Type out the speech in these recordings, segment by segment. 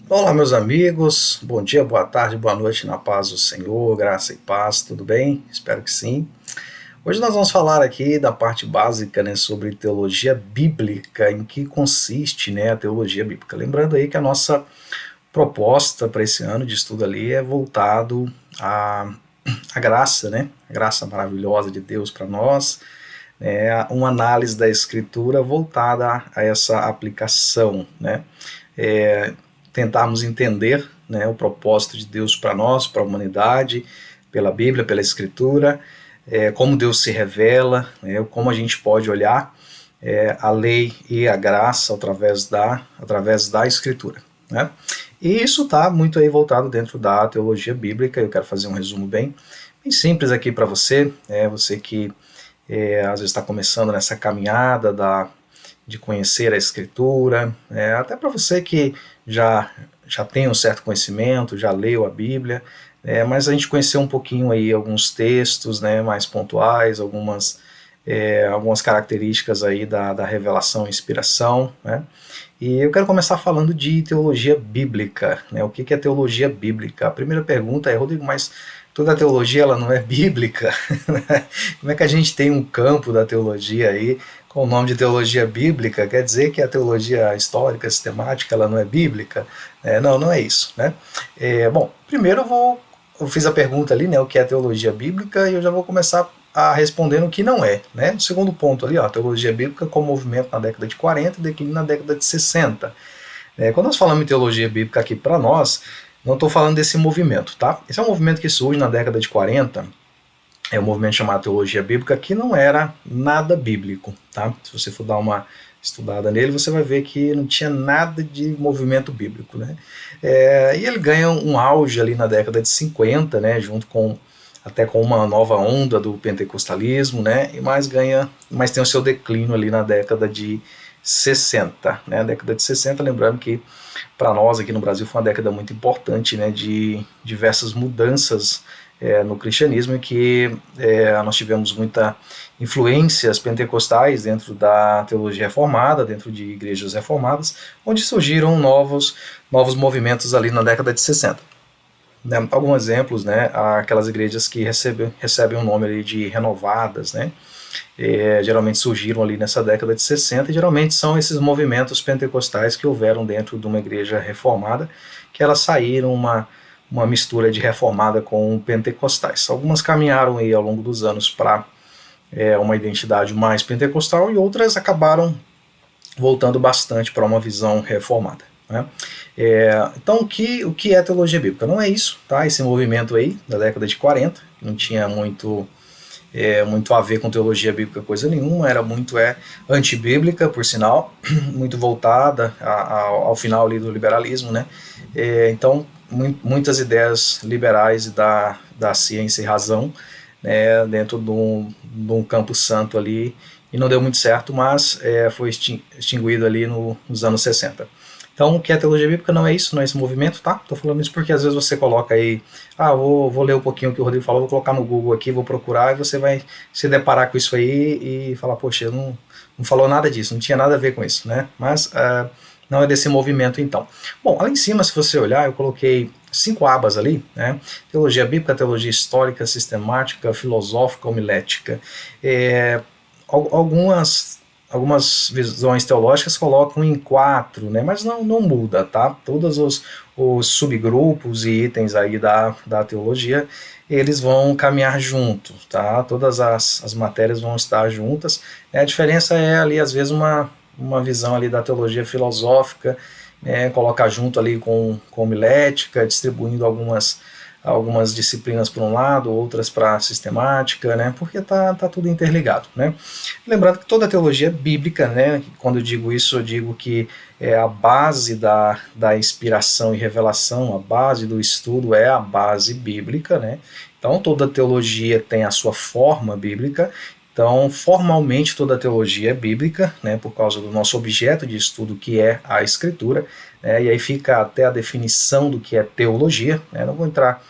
Olá, meus amigos, bom dia, boa tarde, boa noite, na paz do Senhor, graça e paz, tudo bem? Espero que sim. Hoje nós vamos falar aqui da parte básica, né, sobre teologia bíblica, em que consiste, né, a teologia bíblica. Lembrando aí que a nossa proposta para esse ano de estudo ali é voltado à graça, né, a graça maravilhosa de Deus para nós, uma análise da Escritura voltada a essa aplicação, né, é, tentarmos entender, né, o propósito de Deus para nós, para a humanidade, pela Bíblia, pela Escritura, como Deus se revela, né, como a gente pode olhar a lei e a graça através da Escritura. Né? E isso está muito aí voltado dentro da teologia bíblica. Eu quero fazer um resumo bem simples aqui para você, você que às vezes está começando nessa caminhada de conhecer a Escritura, até para você que já tem um certo conhecimento, já leu a Bíblia, mas a gente conheceu um pouquinho aí alguns textos, né, mais pontuais, algumas características aí da revelação e inspiração, né? E eu quero começar falando de teologia bíblica, né? O que é teologia bíblica? A primeira pergunta é, Rodrigo, mas toda a teologia ela não é bíblica? Como é que a gente tem um campo da teologia aí com o nome de teologia bíblica? Quer dizer que a teologia histórica, sistemática, ela não é bíblica? Não, não é isso, né? Bom, primeiro eu fiz a pergunta ali, né, o que é teologia bíblica, e eu já vou começar a responder o que não é. Né? O segundo ponto ali, ó, teologia bíblica como movimento na década de 40 e declínio na década de 60. Quando nós falamos em teologia bíblica aqui para nós, não estou falando desse movimento, tá? Esse é um movimento que surge na década de 40, é um movimento chamado teologia bíblica, que não era nada bíblico, tá? Se você for dar uma estudada nele, você vai ver que não tinha nada de movimento bíblico, né? E ele ganha um auge ali na década de 50, né, junto com até com uma nova onda do pentecostalismo, né, mas tem o seu declínio ali na década de 60, né, a década de 60, lembrando que para nós aqui no Brasil foi uma década muito importante, né, de diversas mudanças no cristianismo, em que nós tivemos muita influências pentecostais dentro da teologia reformada, dentro de igrejas reformadas, onde surgiram novos movimentos ali na década de 60. Né, alguns exemplos, né, aquelas igrejas que recebem o nome ali de renovadas, né, geralmente surgiram ali nessa década de 60, e geralmente são esses movimentos pentecostais que houveram dentro de uma igreja reformada, que elas saíram uma mistura de reformada com pentecostais. Algumas caminharam aí ao longo dos anos para uma identidade mais pentecostal, e outras acabaram voltando bastante para uma visão reformada. Né? Então, o que é teologia bíblica? Não é isso, tá? Esse movimento aí da década de 40, que não tinha muito a ver com teologia bíblica coisa nenhuma, era muito antibíblica, por sinal, muito voltada ao final ali do liberalismo, né? Então, muitas ideias liberais da ciência e razão, né, dentro de um campo santo ali, e não deu muito certo, mas foi extinguido ali nos anos 60. Então, o que é teologia bíblica não é isso, não é esse movimento, tá? Tô falando isso porque às vezes você coloca aí, vou ler um pouquinho o que o Rodrigo falou, vou colocar no Google aqui, vou procurar, e você vai se deparar com isso aí e falar, poxa, não falou nada disso, não tinha nada a ver com isso, né? Mas não é desse movimento então. Bom, ali em cima, se você olhar, eu coloquei 5 abas ali, né? Teologia bíblica, teologia histórica, sistemática, filosófica, homilética. Algumas visões teológicas colocam em 4, né, mas não muda, tá? Todos os subgrupos e itens aí da teologia, eles vão caminhar juntos, tá? Todas as matérias vão estar juntas. A diferença é ali, às vezes, uma visão ali da teologia filosófica, colocar junto ali com homilética, distribuindo algumas disciplinas para um lado, outras para a sistemática, né, porque tá tudo interligado, né. Lembrando que toda a teologia é bíblica, né, quando eu digo isso, eu digo que a base da inspiração e revelação, a base do estudo é a base bíblica, né, então toda teologia tem a sua forma bíblica. Então, formalmente, toda a teologia é bíblica, né, por causa do nosso objeto de estudo, que é a Escritura, e aí fica até a definição do que é teologia, né, não vou entrar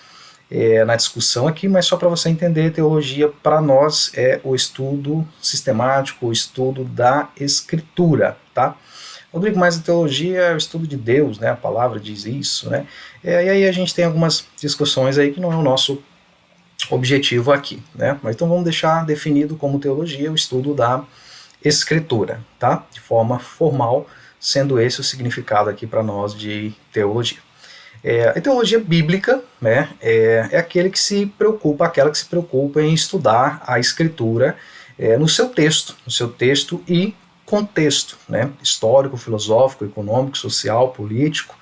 na discussão aqui, mas só para você entender, teologia para nós é o estudo sistemático, o estudo da Escritura, tá? Rodrigo, mas a teologia é o estudo de Deus, né? A palavra diz isso, né? E aí a gente tem algumas discussões aí que não é o nosso objetivo aqui, né? Mas então vamos deixar definido como teologia o estudo da escritura, tá? De forma formal, sendo esse o significado aqui para nós de teologia. A teologia bíblica, né, é aquele que se preocupa, aquela que se preocupa em estudar a escritura no seu texto e contexto, né, histórico, filosófico, econômico, social, político,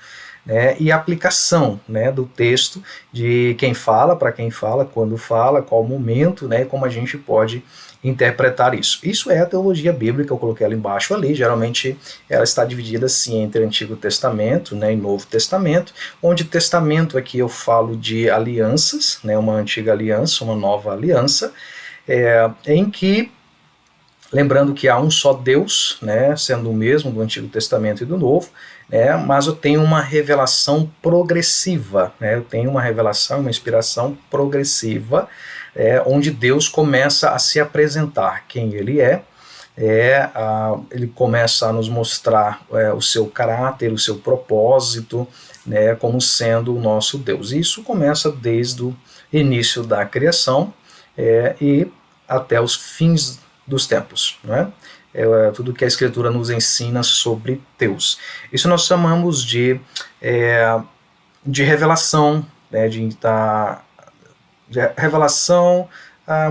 né, e aplicação, né, do texto, de quem fala, para quem fala, quando fala, qual momento, né, e como a gente pode interpretar isso. Isso é a teologia bíblica, eu coloquei ela embaixo ali, geralmente ela está dividida assim entre Antigo Testamento, né, e Novo Testamento, onde testamento aqui eu falo de alianças, né, uma antiga aliança, uma nova aliança, em que lembrando que há um só Deus, né, sendo o mesmo do Antigo Testamento e do Novo, mas eu tenho uma revelação progressiva, né, eu tenho uma revelação, uma inspiração progressiva, onde Deus começa a se apresentar quem Ele é, ele começa a nos mostrar o seu caráter, o seu propósito, né, como sendo o nosso Deus. Isso começa desde o início da criação e até os fins dos tempos, né? Tudo que a Escritura nos ensina sobre Deus. Isso nós chamamos de revelação, né, de revelação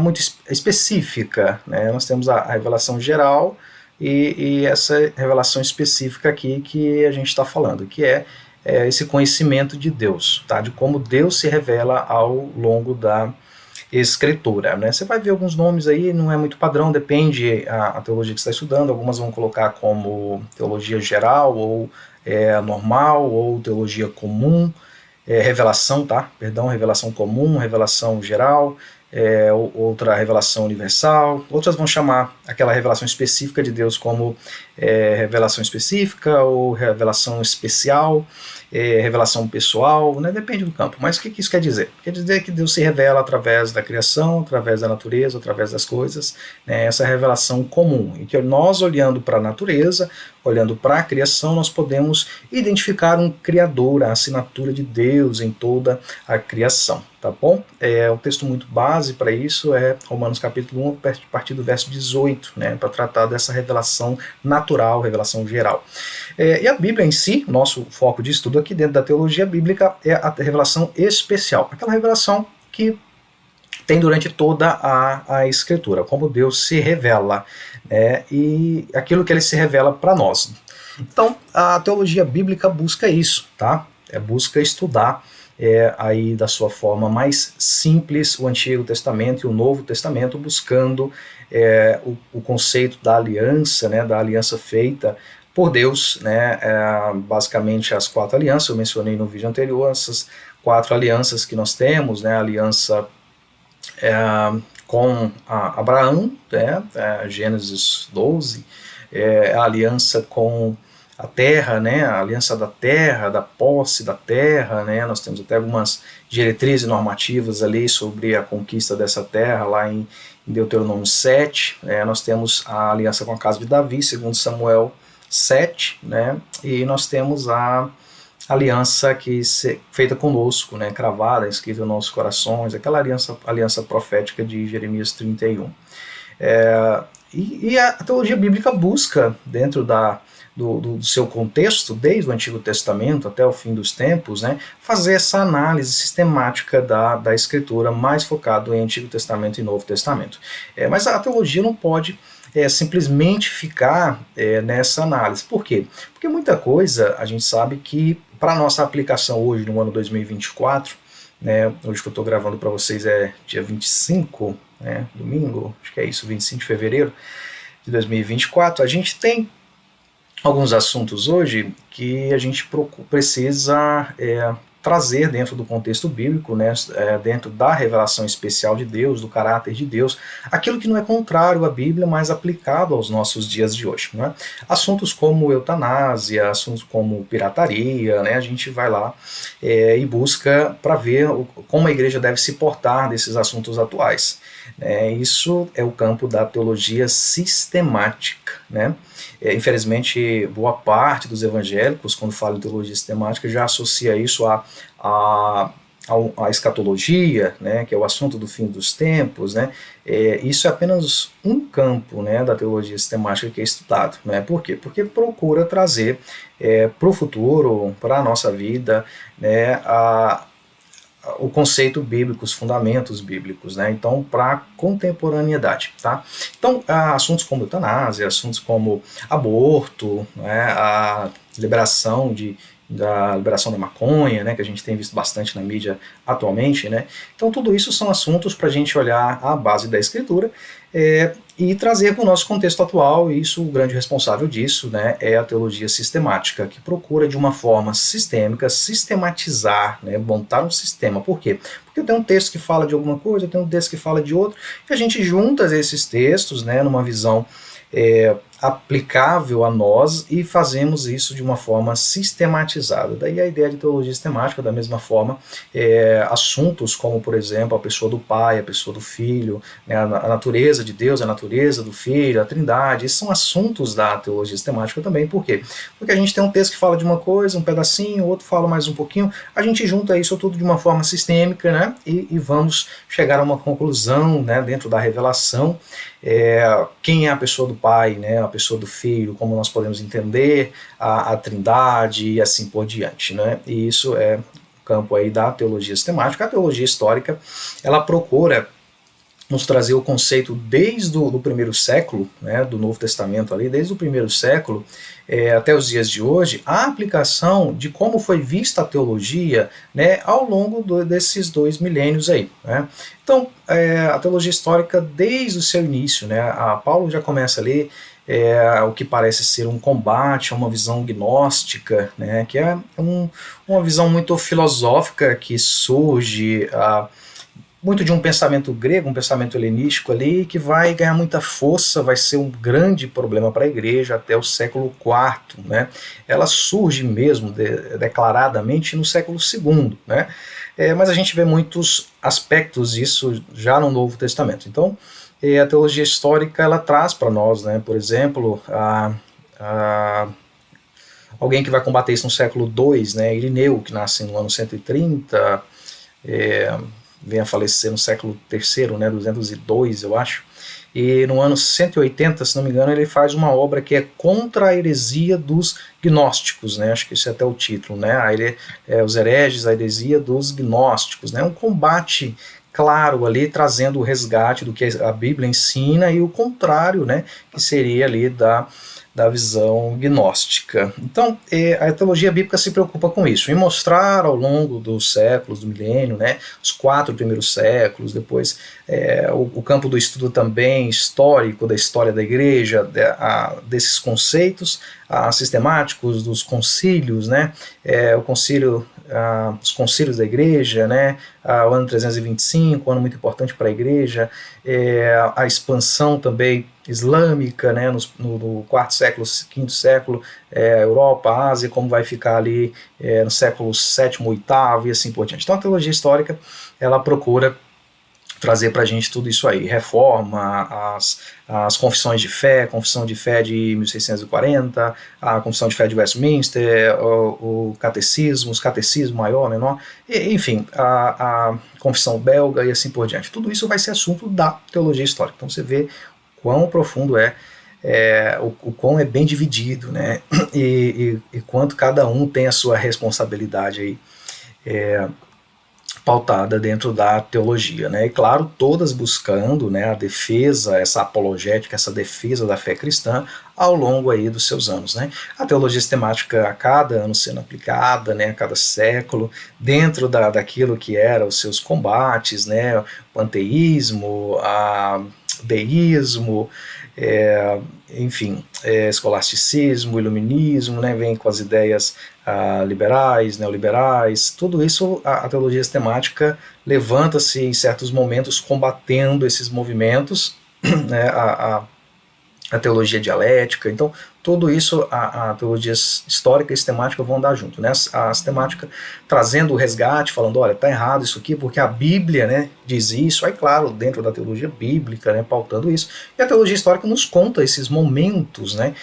muito específica, né? Nós temos a revelação geral e essa revelação específica aqui que a gente está falando, que é esse conhecimento de Deus, tá? De como Deus se revela ao longo da Escritura, né? Você vai ver alguns nomes aí, não é muito padrão, depende a teologia que você está estudando, algumas vão colocar como teologia geral, ou normal, ou teologia comum, revelação, tá? Perdão, revelação comum, revelação geral, outra revelação universal, outras vão chamar aquela revelação específica de Deus como revelação específica, ou revelação especial, revelação pessoal, né? Depende do campo. Mas o que isso quer dizer? Quer dizer que Deus se revela através da criação, através da natureza, através das coisas, né? Essa revelação comum, em que nós, olhando para a natureza, olhando para a criação, nós podemos identificar um Criador, a assinatura de Deus em toda a criação, tá bom? Um texto muito base para isso é Romanos capítulo 1, a partir do verso 18, né? Para tratar dessa revelação natural, revelação geral. E a Bíblia em si, nosso foco de estudo aqui dentro da teologia bíblica, é a revelação especial, aquela revelação que tem durante toda a Escritura, como Deus se revela, e aquilo que Ele se revela para nós. Então, a teologia bíblica busca isso, tá? Busca estudar aí da sua forma mais simples o Antigo Testamento e o Novo Testamento, buscando o conceito da aliança, né, da aliança feita por Deus, né, basicamente as 4 alianças, eu mencionei no vídeo anterior, essas 4 alianças que nós temos, né, a aliança com Abraão, né, Gênesis 12, a aliança com a terra, né, a aliança da terra, da posse da terra, né, nós temos até algumas diretrizes normativas ali sobre a conquista dessa terra, lá em Deuteronômio 7, nós temos a aliança com a casa de Davi, segundo Samuel 7, né, e nós temos a aliança feita conosco, né, cravada, escrita nos nossos corações, aquela aliança profética de Jeremias 31. E a teologia bíblica busca, dentro do seu contexto, desde o Antigo Testamento até o fim dos tempos, né, fazer essa análise sistemática da Escritura, mais focado em Antigo Testamento e Novo Testamento. Mas a teologia não pode simplesmente ficar nessa análise. Por quê? Porque muita coisa a gente sabe que, para a nossa aplicação hoje, no ano 2024, né, hoje que eu estou gravando para vocês é dia 25, né, domingo, acho que é isso, 25 de fevereiro de 2024, a gente tem alguns assuntos hoje que a gente precisa trazer dentro do contexto bíblico, né, dentro da revelação especial de Deus, do caráter de Deus, aquilo que não é contrário à Bíblia, mas aplicado aos nossos dias de hoje. Né? Assuntos como eutanásia, assuntos como pirataria, né, a gente vai lá e busca para ver como a igreja deve se portar desses assuntos atuais. Isso é o campo da teologia sistemática, né? Infelizmente, boa parte dos evangélicos, quando falam em teologia sistemática, já associa isso a a escatologia, né, que é o assunto do fim dos tempos, né, isso é apenas um campo, né, da teologia sistemática que é estudado. Né? Por quê? Porque procura trazer para o futuro, para a nossa vida, né, o conceito bíblico, os fundamentos bíblicos, né? Então, para a contemporaneidade, tá? Então, assuntos como eutanásia, assuntos como aborto, né, a da liberação da maconha, né, que a gente tem visto bastante na mídia atualmente, né? Então, tudo isso são assuntos para a gente olhar a base da escritura e trazer para o nosso contexto atual, e isso, o grande responsável disso, né, é a teologia sistemática, que procura de uma forma sistêmica, sistematizar, né, montar um sistema. Por quê? Porque eu tenho um texto que fala de alguma coisa, eu tenho um texto que fala de outro, e a gente junta esses textos, né, numa visão aplicável a nós, e fazemos isso de uma forma sistematizada. Daí a ideia de teologia sistemática. Da mesma forma, assuntos como, por exemplo, a pessoa do Pai, a pessoa do Filho, né, a natureza de Deus, a natureza do Filho, a Trindade, esses são assuntos da teologia sistemática também. Por quê? Porque a gente tem um texto que fala de uma coisa, um pedacinho, o outro fala mais um pouquinho, a gente junta isso tudo de uma forma sistêmica, né, e vamos chegar a uma conclusão, né, dentro da revelação. Quem é a pessoa do Pai, né, a pessoa do Filho, como nós podemos entender a Trindade e assim por diante, né? E isso é o campo aí da teologia sistemática. A teologia histórica, ela procura nos trazer o conceito desde o primeiro século, né, do Novo Testamento ali, desde o primeiro século até os dias de hoje, a aplicação de como foi vista a teologia, né, ao longo desses 2 milênios aí. Né? Então, a teologia histórica, desde o seu início, né, a Paulo já começa ali o que parece ser um combate a uma visão gnóstica, né, que é uma visão muito filosófica que surge muito de um pensamento grego, um pensamento helenístico ali, que vai ganhar muita força, vai ser um grande problema para a igreja até o século IV. Né? Ela surge mesmo declaradamente no século II, né? Mas a gente vê muitos aspectos disso já no Novo Testamento. Então, a teologia histórica, ela traz para nós, né, por exemplo, alguém que vai combater isso no século II, né, Irineu, que nasce no ano 130, vem a falecer no século III, né, 202, eu acho, e no ano 180, se não me engano, ele faz uma obra que é contra a heresia dos gnósticos, né, acho que esse é até o título, né, os hereges, a heresia dos gnósticos, né, um combate claro ali, trazendo o resgate do que a Bíblia ensina e o contrário, né, que seria ali da visão gnóstica. Então, a teologia bíblica se preocupa com isso, em mostrar ao longo dos séculos, do milênio, né, os 4 primeiros séculos, depois o campo do estudo também histórico, da história da igreja, desses conceitos sistemáticos, dos concílios, né, os concílios da igreja, né, o ano 325, um ano muito importante para a igreja, a expansão também islâmica, né, no 4º século, 5º século, Europa, Ásia, como vai ficar ali no século VII, VIII e assim por diante. Então a teologia histórica, ela procura trazer para a gente tudo isso aí, reforma, as confissões de fé, a confissão de fé de 1640, a confissão de fé de Westminster, o catecismo, os catecismos maior, menor, enfim, a confissão belga e assim por diante. Tudo isso vai ser assunto da teologia histórica. Então você vê quão profundo o quão é bem dividido, né, e quanto cada um tem a sua responsabilidade aí, pautada dentro da teologia, né? E claro, todas buscando, né, a defesa, essa apologética, essa defesa da fé cristã ao longo aí dos seus anos, né? A teologia sistemática a cada ano sendo aplicada, né, a cada século, dentro daquilo que eram os seus combates, né, o panteísmo, deísmo, enfim, escolasticismo, iluminismo, né, vem com as ideias liberais, neoliberais, tudo isso a teologia sistemática levanta-se em certos momentos combatendo esses movimentos, né, a teologia dialética. Então, tudo isso, a teologia histórica e sistemática vão andar junto, né? A sistemática trazendo o resgate, falando, olha, está errado isso aqui, porque a Bíblia, né, diz isso, aí claro, dentro da teologia bíblica, né, pautando isso, e a teologia histórica nos conta esses momentos, né,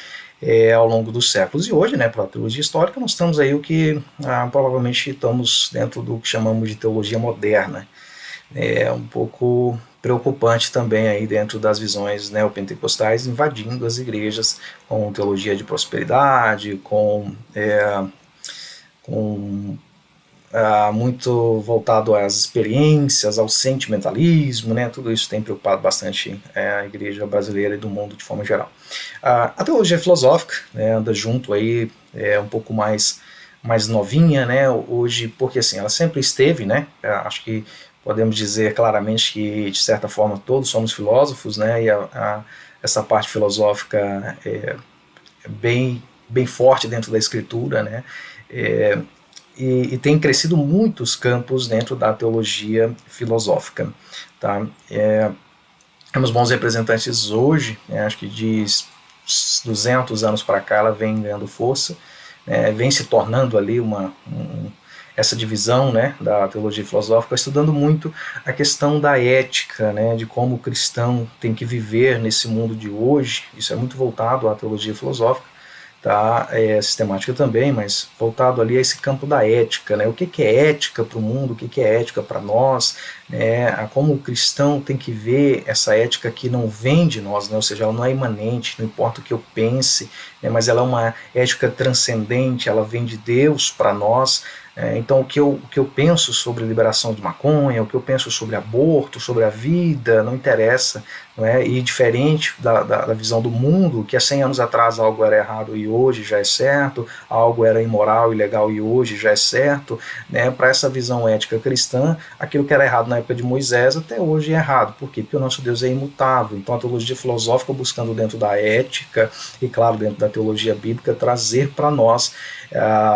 ao longo dos séculos. E hoje, né, para a teologia histórica, nós estamos aí o que provavelmente estamos dentro do que chamamos de teologia moderna. É um pouco preocupante também aí dentro das visões neopentecostais, invadindo as igrejas com teologia de prosperidade, com muito voltado às experiências, ao sentimentalismo, né? Tudo isso tem preocupado bastante a igreja brasileira e do mundo de forma geral. A teologia filosófica, né, anda junto aí, um pouco mais novinha, né, hoje, porque assim, ela sempre esteve, né, acho que podemos dizer claramente que, de certa forma, todos somos filósofos, né, e essa parte filosófica é bem forte dentro da escritura, né, e tem crescido muitos campos dentro da teologia filosófica. Tá? Temos bons representantes hoje, né, acho que de 200 anos para cá ela vem ganhando força, vem se tornando ali essa divisão, né, da teologia filosófica, estudando muito a questão da ética, né, de como o cristão tem que viver nesse mundo de hoje. Isso é muito voltado à teologia filosófica, tá? Sistemática também, mas voltado ali a esse campo da ética, né? O que é ética para o mundo, o que é ética para nós, né? Como o cristão tem que ver essa ética que não vem de nós, né? Ou seja, ela não é imanente, não importa o que eu pense, né? Mas ela é uma ética transcendente, ela vem de Deus para nós. Então, o que eu penso sobre liberação de maconha, o que eu penso sobre aborto, sobre a vida, não interessa, não é? E diferente da visão do mundo, que há 100 anos atrás algo era errado e hoje já é certo, algo era imoral e ilegal e hoje já é certo, né? Para essa visão ética cristã, aquilo que era errado na época de Moisés até hoje é errado. Por quê? Porque o nosso Deus é imutável. Então, a teologia filosófica, buscando dentro da ética e, claro, dentro da teologia bíblica, trazer para nós,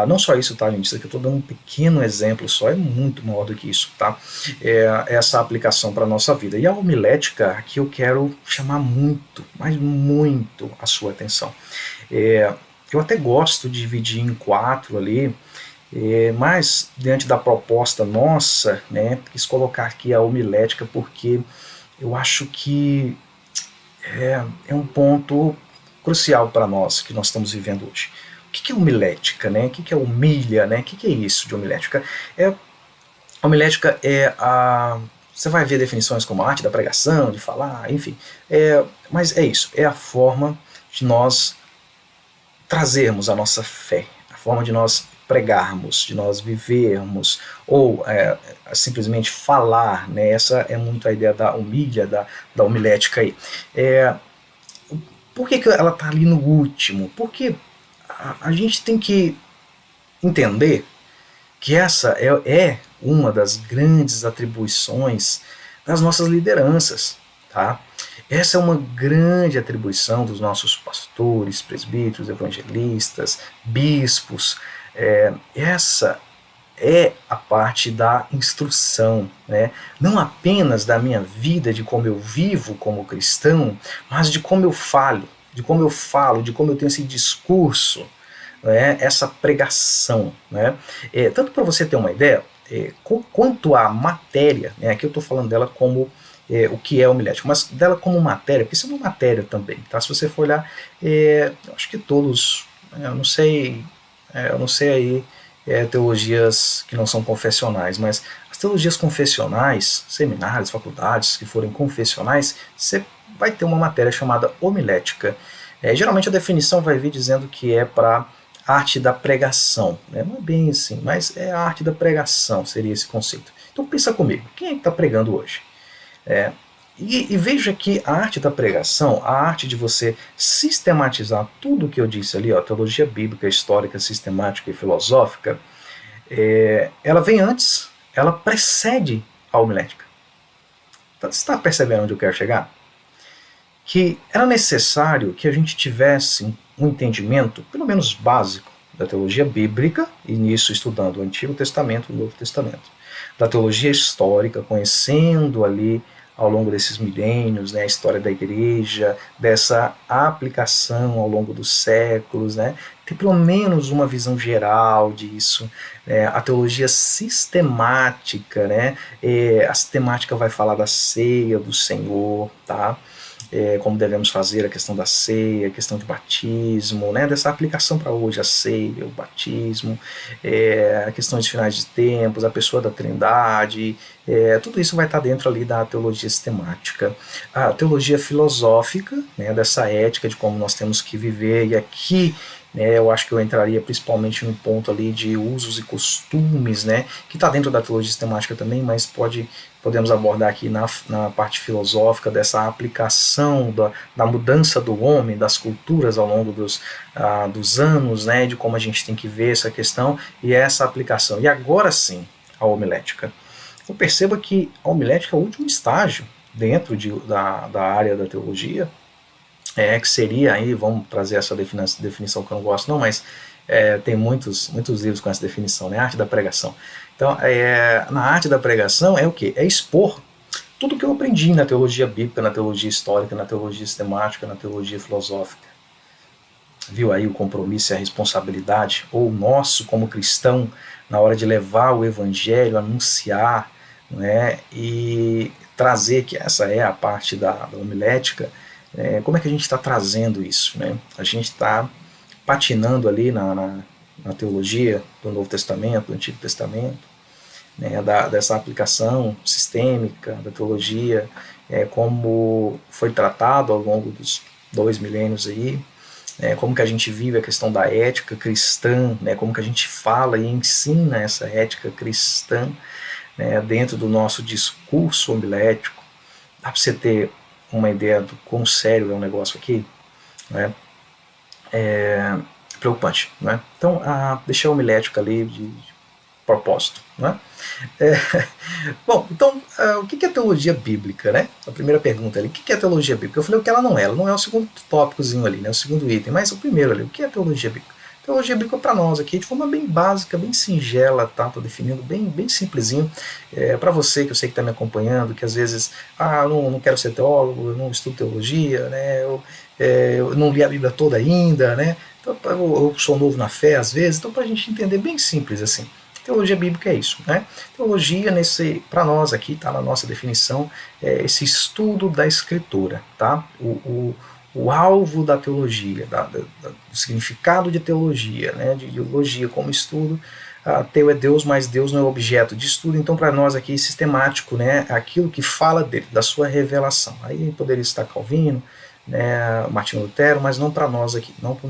não só isso, tá, gente? Isso aqui eu estou dando um pequeno exemplo só, é muito maior do que isso, tá? Essa aplicação para a nossa vida. E a homilética, aqui eu quero chamar muito, mas muito a sua atenção. Eu até gosto de dividir em 4 ali, mas diante da proposta nossa, né, quis colocar aqui a homilética porque eu acho que é um ponto crucial para nós que nós estamos vivendo hoje. O que é homilética, né? O que é humilha, né? O que é isso de homilética? A homilética você vai ver definições como a arte da pregação, de falar, enfim. Mas é isso, é a forma de nós trazermos a nossa fé, a forma de nós pregarmos, de nós vivermos, ou simplesmente falar, né? Essa é muito a ideia da humilha, da homilética aí. Por que ela está ali no último? Porque a gente tem que entender que essa é uma das grandes atribuições das nossas lideranças, tá? Essa é uma grande atribuição dos nossos pastores, presbíteros, evangelistas, bispos. Essa é a parte da instrução, né? Não apenas da minha vida, de como eu vivo como cristão, mas de como eu falo, de como eu tenho esse discurso, né? Essa pregação, né? Tanto para você ter uma ideia, quanto à matéria, né? Aqui eu estou falando dela como o que é homilética, mas dela como matéria, porque isso é uma matéria também, tá? Se você for olhar, eu acho que todos, eu não sei aí teologias que não são confessionais, mas as teologias confessionais, seminários, faculdades que forem confessionais, você vai ter uma matéria chamada homilética. Geralmente a definição vai vir dizendo que é para arte da pregação, né? Não é bem assim, mas é a arte da pregação, seria esse conceito. Então pensa comigo, quem é que está pregando hoje? E veja que a arte da pregação, a arte de você sistematizar tudo o que eu disse ali, teologia bíblica, histórica, sistemática e filosófica, ela vem antes, ela precede a homilética. Então, você está percebendo onde eu quero chegar? Que era necessário que a gente tivesse um entendimento, pelo menos básico, da teologia bíblica, e nisso estudando o Antigo Testamento e o Novo Testamento, da teologia histórica, conhecendo ali ao longo desses milênios, né, a história da igreja, dessa aplicação ao longo dos séculos, né, ter pelo menos uma visão geral disso, a teologia sistemática, né, a sistemática vai falar da ceia do Senhor, tá? Como devemos fazer a questão da ceia, a questão de batismo, né, dessa aplicação para hoje, a ceia, o batismo, a questão de finais de tempos, a pessoa da Trindade, tudo isso vai estar dentro ali da teologia sistemática. A teologia filosófica, né, dessa ética de como nós temos que viver, e aqui eu acho que eu entraria principalmente no ponto ali de usos e costumes, né, que está dentro da teologia sistemática também, mas podemos abordar aqui na parte filosófica dessa aplicação da mudança do homem, das culturas ao longo dos anos, né, de como a gente tem que ver essa questão e essa aplicação. E agora sim, a homilética. Eu percebo que a homilética é o último estágio dentro da área da teologia, que seria aí, vamos trazer essa definição que eu não gosto não, mas tem muitos livros com essa definição, né? Arte da pregação. Então, na arte da pregação é o quê? É expor tudo que eu aprendi na teologia bíblica, na teologia histórica, na teologia sistemática, na teologia filosófica. Viu aí o compromisso e a responsabilidade, ou nosso como cristão, na hora de levar o evangelho, anunciar, né, e trazer, que essa é a parte da homilética, como é que a gente está trazendo isso? Né? A gente está patinando ali na teologia do Novo Testamento, do Antigo Testamento, né, dessa aplicação sistêmica da teologia, como foi tratado ao longo dos 2 milênios aí, como que a gente vive a questão da ética cristã, né, como que a gente fala e ensina essa ética cristã, né, dentro do nosso discurso homilético. Dá para você ter uma ideia do quão sério é um negócio aqui? Né? Preocupante. Né? Então, deixei a homilética ali de propósito. Né? Bom, então, o que é teologia bíblica? Né? A primeira pergunta ali, o que é teologia bíblica? Eu falei o que ela não é. Ela não é o segundo tópicozinho ali, né? O segundo item, mas o primeiro ali, o que é teologia bíblica? Teologia bíblica para nós aqui, de forma bem básica, bem singela, tá? Tô definindo bem simplesinho. Para você, que eu sei que está me acompanhando, que às vezes, eu não quero ser teólogo, eu não estudo teologia, né? Eu não li a Bíblia toda ainda, né? Então, eu sou novo na fé às vezes, então para a gente entender bem simples assim. Teologia bíblica é isso, né? Teologia, para nós aqui, tá na nossa definição, é esse estudo da Escritura, tá? O alvo da teologia, do significado de teologia, né, de teologia como estudo. Teu é Deus, mas Deus não é objeto de estudo, então para nós aqui sistemático, né, aquilo que fala dele, da sua revelação. Aí poderia estar Calvino, né, Martinho Lutero, mas não para nós aqui, não para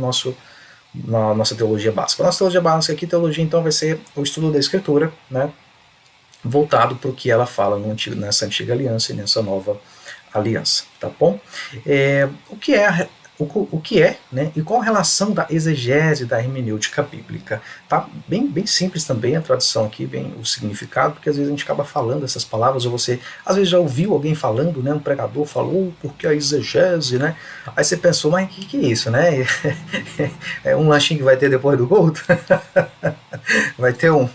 na nossa teologia básica. A nossa teologia básica aqui, teologia então vai ser o estudo da Escritura, né, voltado para o que ela fala nessa antiga aliança e nessa nova aliança, tá bom? O que é, né, e qual a relação da exegese da hermenêutica bíblica? Tá bem simples também a tradução aqui, bem o significado, porque às vezes a gente acaba falando essas palavras, ou você às vezes já ouviu alguém falando, né, um pregador falou, porque a exegese, né? Aí você pensou, mas o que é isso, né? É um lanchinho que vai ter depois do culto? Vai ter um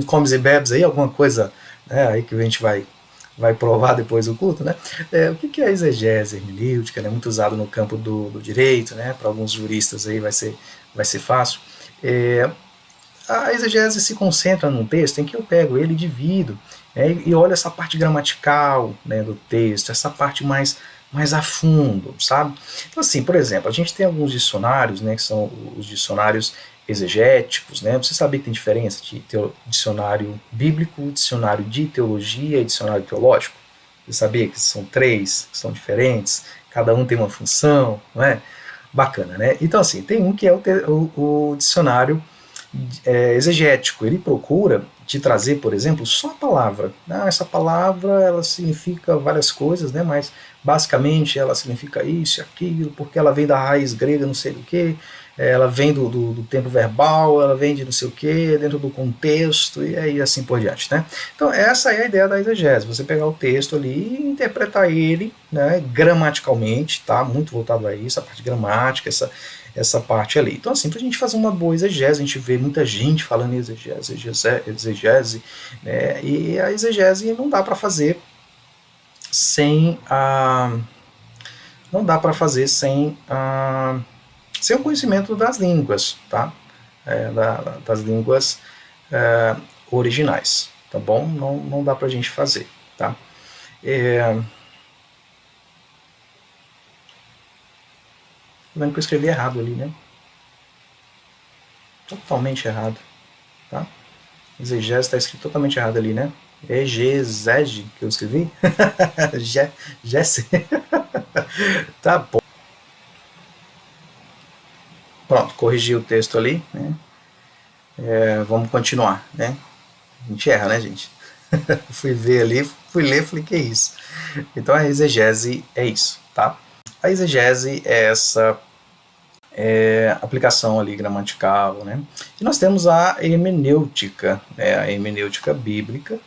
comes e bebes aí, alguma coisa, né, aí que a gente vai provar depois do culto, né? O que é a exegese hermenêutica, né? Muito usado no campo do direito, né? Para alguns juristas aí vai ser fácil. A exegese se concentra num texto em que eu pego ele e divido, e olho essa parte gramatical, né, do texto, essa parte mais a fundo, sabe? Então, assim, por exemplo, a gente tem alguns dicionários, né, que são os dicionários exegéticos, né? Você sabia que tem diferença de dicionário bíblico, dicionário de teologia e dicionário teológico? Você sabia que são 3, que são diferentes, cada um tem uma função, não é? Bacana, né? Então, assim, tem um que é o dicionário exegético. Ele procura te trazer, por exemplo, só a palavra. Essa palavra, ela significa várias coisas, né? Mas basicamente ela significa isso e aquilo, porque ela vem da raiz grega, não sei do que, ela vem do tempo verbal, ela vem de não sei o que, dentro do contexto, e aí assim por diante, né? Então essa é a ideia da exegese, você pegar o texto ali e interpretar ele, né, gramaticalmente, tá? Muito voltado a isso, a parte gramática, essa parte ali. Então, assim, para a gente fazer uma boa exegese, a gente vê muita gente falando em exegese, né? E a exegese não dá para fazer sem não dá para fazer sem o conhecimento das línguas, tá? Das línguas originais, tá bom? Não dá para a gente fazer, tá? Vendo que eu escrevi errado ali, né? Totalmente errado, tá? Exegese está escrito totalmente errado ali, né? Exegese que eu escrevi? Jesse. Tá bom. Pronto, corrigi o texto ali, né? Vamos continuar, né? A gente erra, né, gente? Fui ver ali, fui ler, falei, que é isso? Então a exegese é isso, tá? A exegese é essa aplicação ali gramatical, né? E nós temos a hermenêutica, né? A hermenêutica bíblica,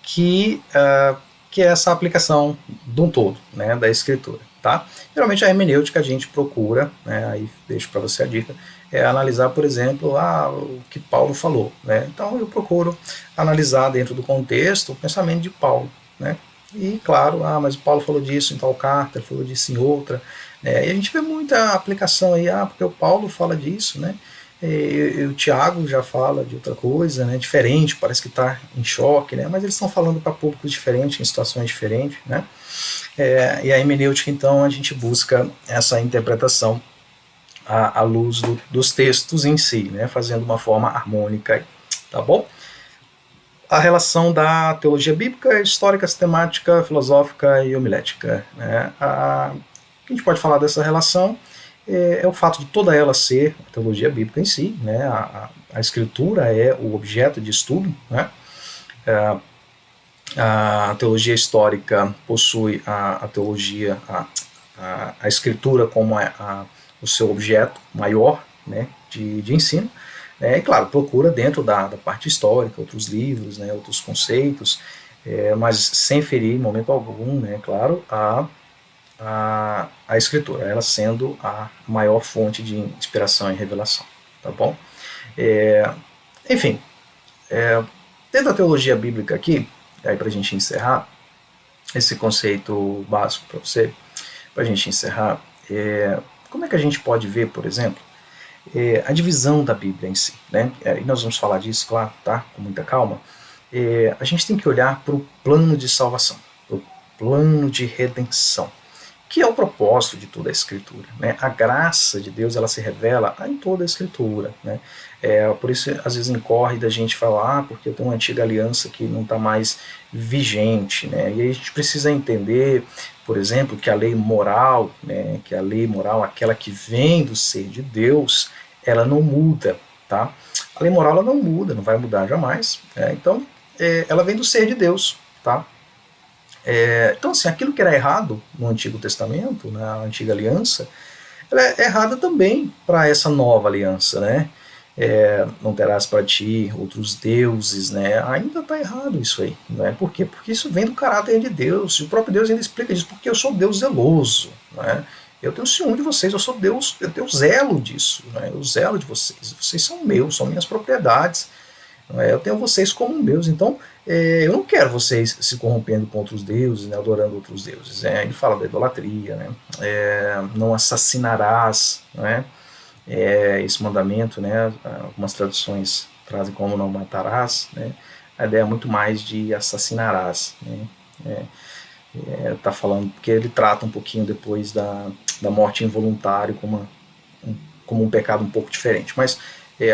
que é essa aplicação de um todo, né, da escritura, tá? Geralmente a hermenêutica a gente procura, né, aí deixo para você a dica, analisar, por exemplo, o que Paulo falou, né? Então eu procuro analisar dentro do contexto o pensamento de Paulo, né? E claro, mas Paulo falou disso em tal carta, ele falou disso em outra, e a gente vê muita aplicação aí, porque o Paulo fala disso, né? E o Tiago já fala de outra coisa, né, diferente, parece que está em choque, né, mas eles estão falando para públicos diferentes, em situações diferentes, né, e a hermenêutica, então, a gente busca essa interpretação à luz dos textos em si, né, fazendo uma forma harmônica, tá bom? A relação da teologia bíblica, histórica, sistemática, filosófica e homilética, né, a gente pode falar dessa relação o fato de toda ela ser a teologia bíblica em si, né? A escritura é o objeto de estudo, né? A teologia histórica possui a teologia, a escritura como o seu objeto maior, né, de ensino, e claro, procura dentro da parte histórica outros livros, né, outros conceitos, mas sem ferir em momento algum, né, claro, a escritura, ela sendo a maior fonte de inspiração e revelação, tá bom? Enfim, dentro da teologia bíblica aqui, aí para a gente encerrar esse conceito básico para você, para a gente encerrar, como é que a gente pode ver, por exemplo, a divisão da Bíblia em si, né? E nós vamos falar disso, claro, tá? Com muita calma. A gente tem que olhar para o plano de salvação, para o plano de redenção, que é o propósito de toda a Escritura, né? A graça de Deus, ela se revela em toda a Escritura, né? Por isso, às vezes, incorre da gente falar, porque eu tenho uma antiga aliança que não está mais vigente, né? E aí a gente precisa entender, por exemplo, que a lei moral, né? Que a lei moral, aquela que vem do ser de Deus, ela não muda, tá? A lei moral, ela não muda, não vai mudar jamais, então, ela vem do ser de Deus, tá? Então, assim, aquilo que era errado no Antigo Testamento, na Antiga Aliança, ela é errada também para essa nova aliança, né? Não terás para ti outros deuses, né? Ainda está errado isso aí, né? Por quê? Porque isso vem do caráter de Deus, e o próprio Deus ainda explica isso, porque eu sou Deus zeloso, né? Eu tenho ciúme de vocês, eu sou Deus, eu tenho zelo disso, né? Eu zelo de vocês são meus, são minhas propriedades, eu tenho vocês como meus, então eu não quero vocês se corrompendo com outros deuses, né, adorando outros deuses. Ele fala da idolatria, né, não assassinarás, né, esse mandamento, né, algumas traduções trazem como não matarás, né, a ideia é muito mais de assassinarás, né, tá falando, porque ele trata um pouquinho depois da morte involuntária como um pecado um pouco diferente, mas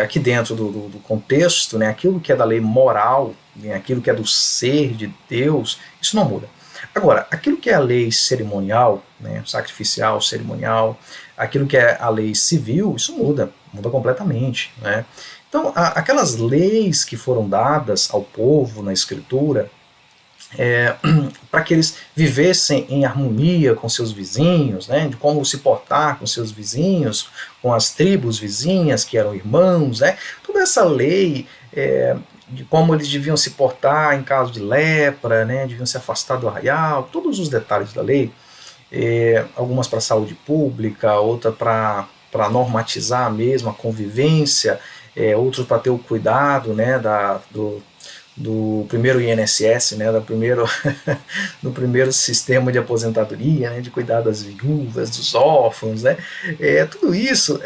aqui dentro do contexto, né, aquilo que é da lei moral, né, aquilo que é do ser de Deus, isso não muda. Agora, aquilo que é a lei cerimonial, né, sacrificial, cerimonial, aquilo que é a lei civil, isso muda completamente, né? Então, aquelas leis que foram dadas ao povo na Escritura, para que eles vivessem em harmonia com seus vizinhos, né, de como se portar com seus vizinhos, com as tribos vizinhas que eram irmãos, né, toda essa lei de como eles deviam se portar em caso de lepra, né, deviam se afastar do arraial, todos os detalhes da lei, algumas para a saúde pública, outra para normatizar mesmo a convivência, outros para ter o cuidado, né, do primeiro INSS, né, do primeiro sistema de aposentadoria, né, de cuidar das viúvas, dos órfãos, né, tudo isso,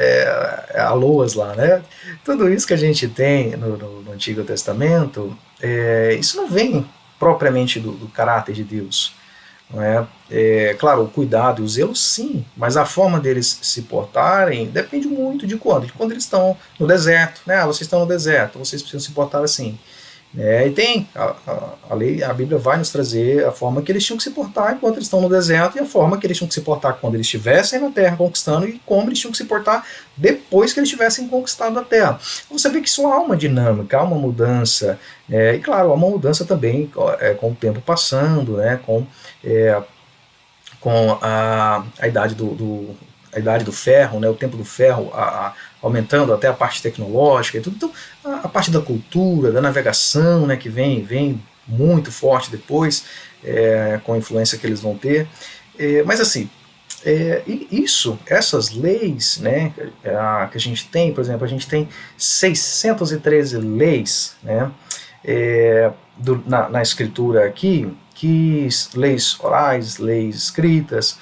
a Loas lá, né, tudo isso que a gente tem no Antigo Testamento, isso não vem propriamente do caráter de Deus, não é? Claro, o cuidado e o zelo, sim, mas a forma deles se portarem depende muito de quando. De quando eles estão no deserto, né? Vocês estão no deserto, vocês precisam se portar assim. E tem a lei, a Bíblia vai nos trazer a forma que eles tinham que se portar enquanto eles estão no deserto e a forma que eles tinham que se portar quando eles estivessem na terra conquistando e como eles tinham que se portar depois que eles tivessem conquistado a terra. Você vê que isso há uma dinâmica, há uma mudança, e claro, há uma mudança também com o tempo passando, né, com a idade a idade do ferro, né, o tempo do ferro aumentando até a parte tecnológica e tudo. Então, a parte da cultura, da navegação, né, que vem muito forte depois, com a influência que eles vão ter. Mas assim, essas leis, né, que a gente tem, por exemplo, a gente tem 613 leis, né, na escritura aqui, que leis orais, leis escritas,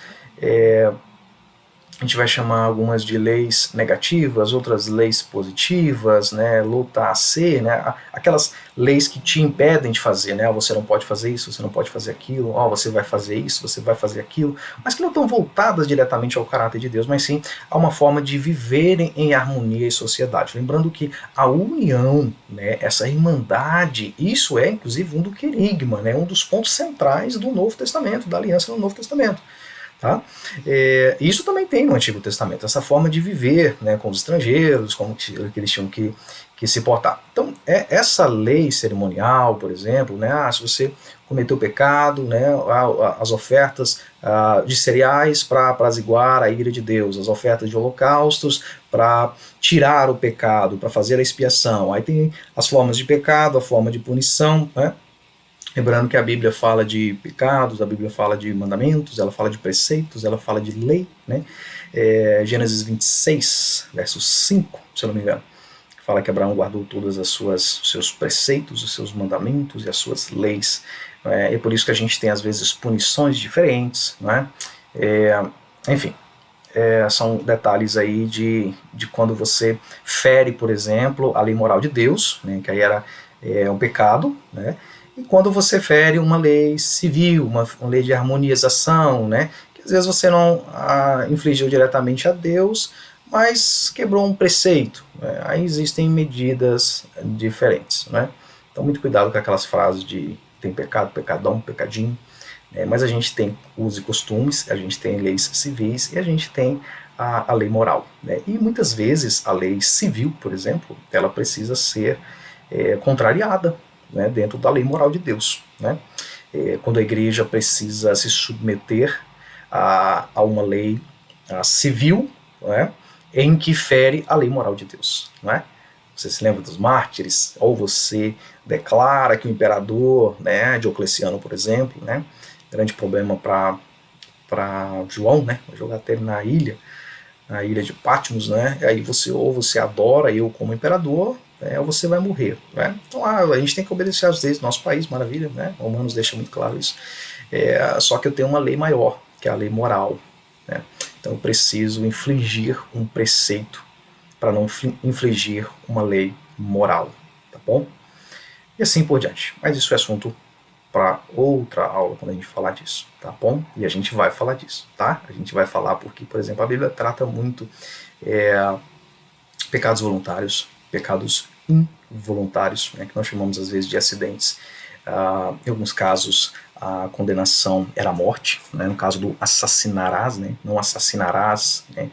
a gente vai chamar algumas de leis negativas, outras leis positivas, né, luta a ser, né, aquelas leis que te impedem de fazer, né, você não pode fazer isso, você não pode fazer aquilo, você vai fazer isso, você vai fazer aquilo, mas que não estão voltadas diretamente ao caráter de Deus, mas sim a uma forma de viverem em harmonia e sociedade. Lembrando que a união, né, essa irmandade, isso é inclusive um do querigma, né, um dos pontos centrais do Novo Testamento, da aliança no Novo Testamento. Tá? Isso também tem no Antigo Testamento, essa forma de viver, né, com os estrangeiros, como que eles tinham que se portar. Então, essa lei cerimonial, por exemplo, né, se você cometeu pecado, né, as ofertas de cereais para apaziguar a ira de Deus, as ofertas de holocaustos para tirar o pecado, para fazer a expiação. Aí tem as formas de pecado, a forma de punição, né? Lembrando que a Bíblia fala de pecados, a Bíblia fala de mandamentos, ela fala de preceitos, ela fala de lei, né? Gênesis 26, verso 5, se eu não me engano, fala que Abraão guardou todas os seus preceitos, os seus mandamentos e as suas leis. É por isso que a gente tem, às vezes, punições diferentes, né? Enfim, são detalhes aí de quando você fere, por exemplo, a lei moral de Deus, né, que aí era um pecado, né? E quando você fere uma lei civil, uma lei de harmonização, né, que às vezes você não infligiu diretamente a Deus, mas quebrou um preceito, né, aí existem medidas diferentes, né? Então muito cuidado com aquelas frases de tem pecado, pecadão, pecadinho, mas a gente tem usos e costumes, a gente tem leis civis e a gente tem a lei moral, né? E muitas vezes a lei civil, por exemplo, ela precisa ser contrariada, né, dentro da lei moral de Deus, né? Quando a igreja precisa se submeter a uma lei civil, né, em que fere a lei moral de Deus, né? Você se lembra dos mártires? Ou você declara que o imperador, né, Diocleciano, por exemplo, né, grande problema para João, né, jogar até ele na ilha de Patmos, né, aí você adora eu como imperador, ou você vai morrer, né? Então a gente tem que obedecer às leis do nosso país, maravilha, né? Romanos deixa muito claro isso. Só que eu tenho uma lei maior, que é a lei moral, né? Então eu preciso infligir um preceito para não infligir uma lei moral, tá bom? E assim por diante. Mas isso é assunto para outra aula quando a gente falar disso, tá bom? E a gente vai falar disso, tá? A gente vai falar porque, por exemplo, a Bíblia trata muito pecados voluntários, pecados involuntários, né, que nós chamamos às vezes de acidentes. Em alguns casos a condenação era a morte, né, no caso do assassinarás, né, não assassinarás, né,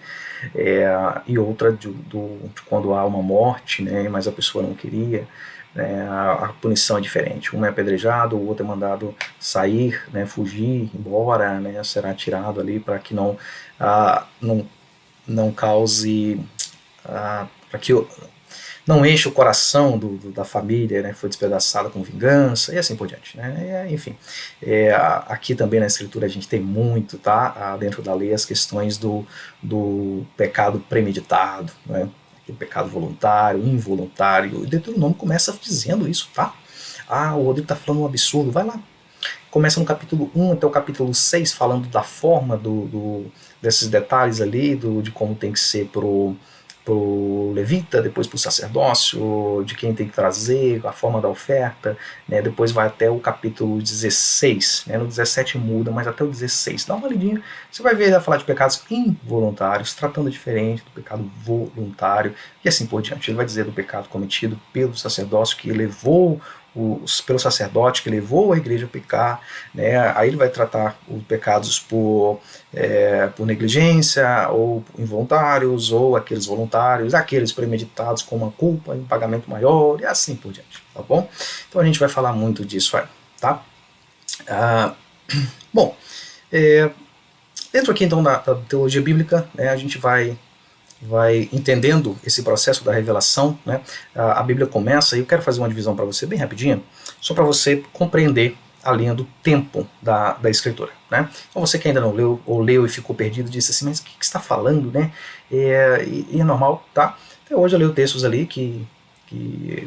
e outra de quando há uma morte, né, mas a pessoa não queria, né, a punição é diferente. Um é apedrejado, o outro é mandado sair, né, fugir, embora, né, será tirado ali para que não cause, para que não enche o coração da família, né, foi despedaçada com vingança, e assim por diante, né, enfim. Aqui também na escritura a gente tem muito, tá, dentro da lei, as questões do pecado premeditado, né, pecado voluntário, involuntário, e o Deuteronômio começa dizendo isso, tá? o Rodrigo está falando um absurdo, vai lá. Começa no capítulo 1 até o capítulo 6, falando da forma desses detalhes ali, de como tem que ser pro levita, depois pro sacerdócio, de quem tem que trazer, a forma da oferta, né? Depois vai até o capítulo 16, né? No 17 muda, mas até o 16, dá uma lidinha, você vai ver, ele vai falar de pecados involuntários, tratando diferente do pecado voluntário, e assim por diante. Ele vai dizer do pecado cometido pelo sacerdócio, que levou pelo sacerdote, que levou a igreja a pecar, né? Aí ele vai tratar os pecados por negligência, ou involuntários, ou aqueles voluntários, aqueles premeditados com uma culpa e um pagamento maior, e assim por diante, tá bom? Então a gente vai falar muito disso aí, tá? Bom, dentro aqui então da teologia bíblica, né, a gente vai entendendo esse processo da revelação, né? A Bíblia começa, e eu quero fazer uma divisão para você bem rapidinho, só para você compreender a linha do tempo da Escritura, né? Então você que ainda não leu, ou leu e ficou perdido, disse assim, mas o que você está falando, né? E é normal, tá? Até hoje eu leio textos ali que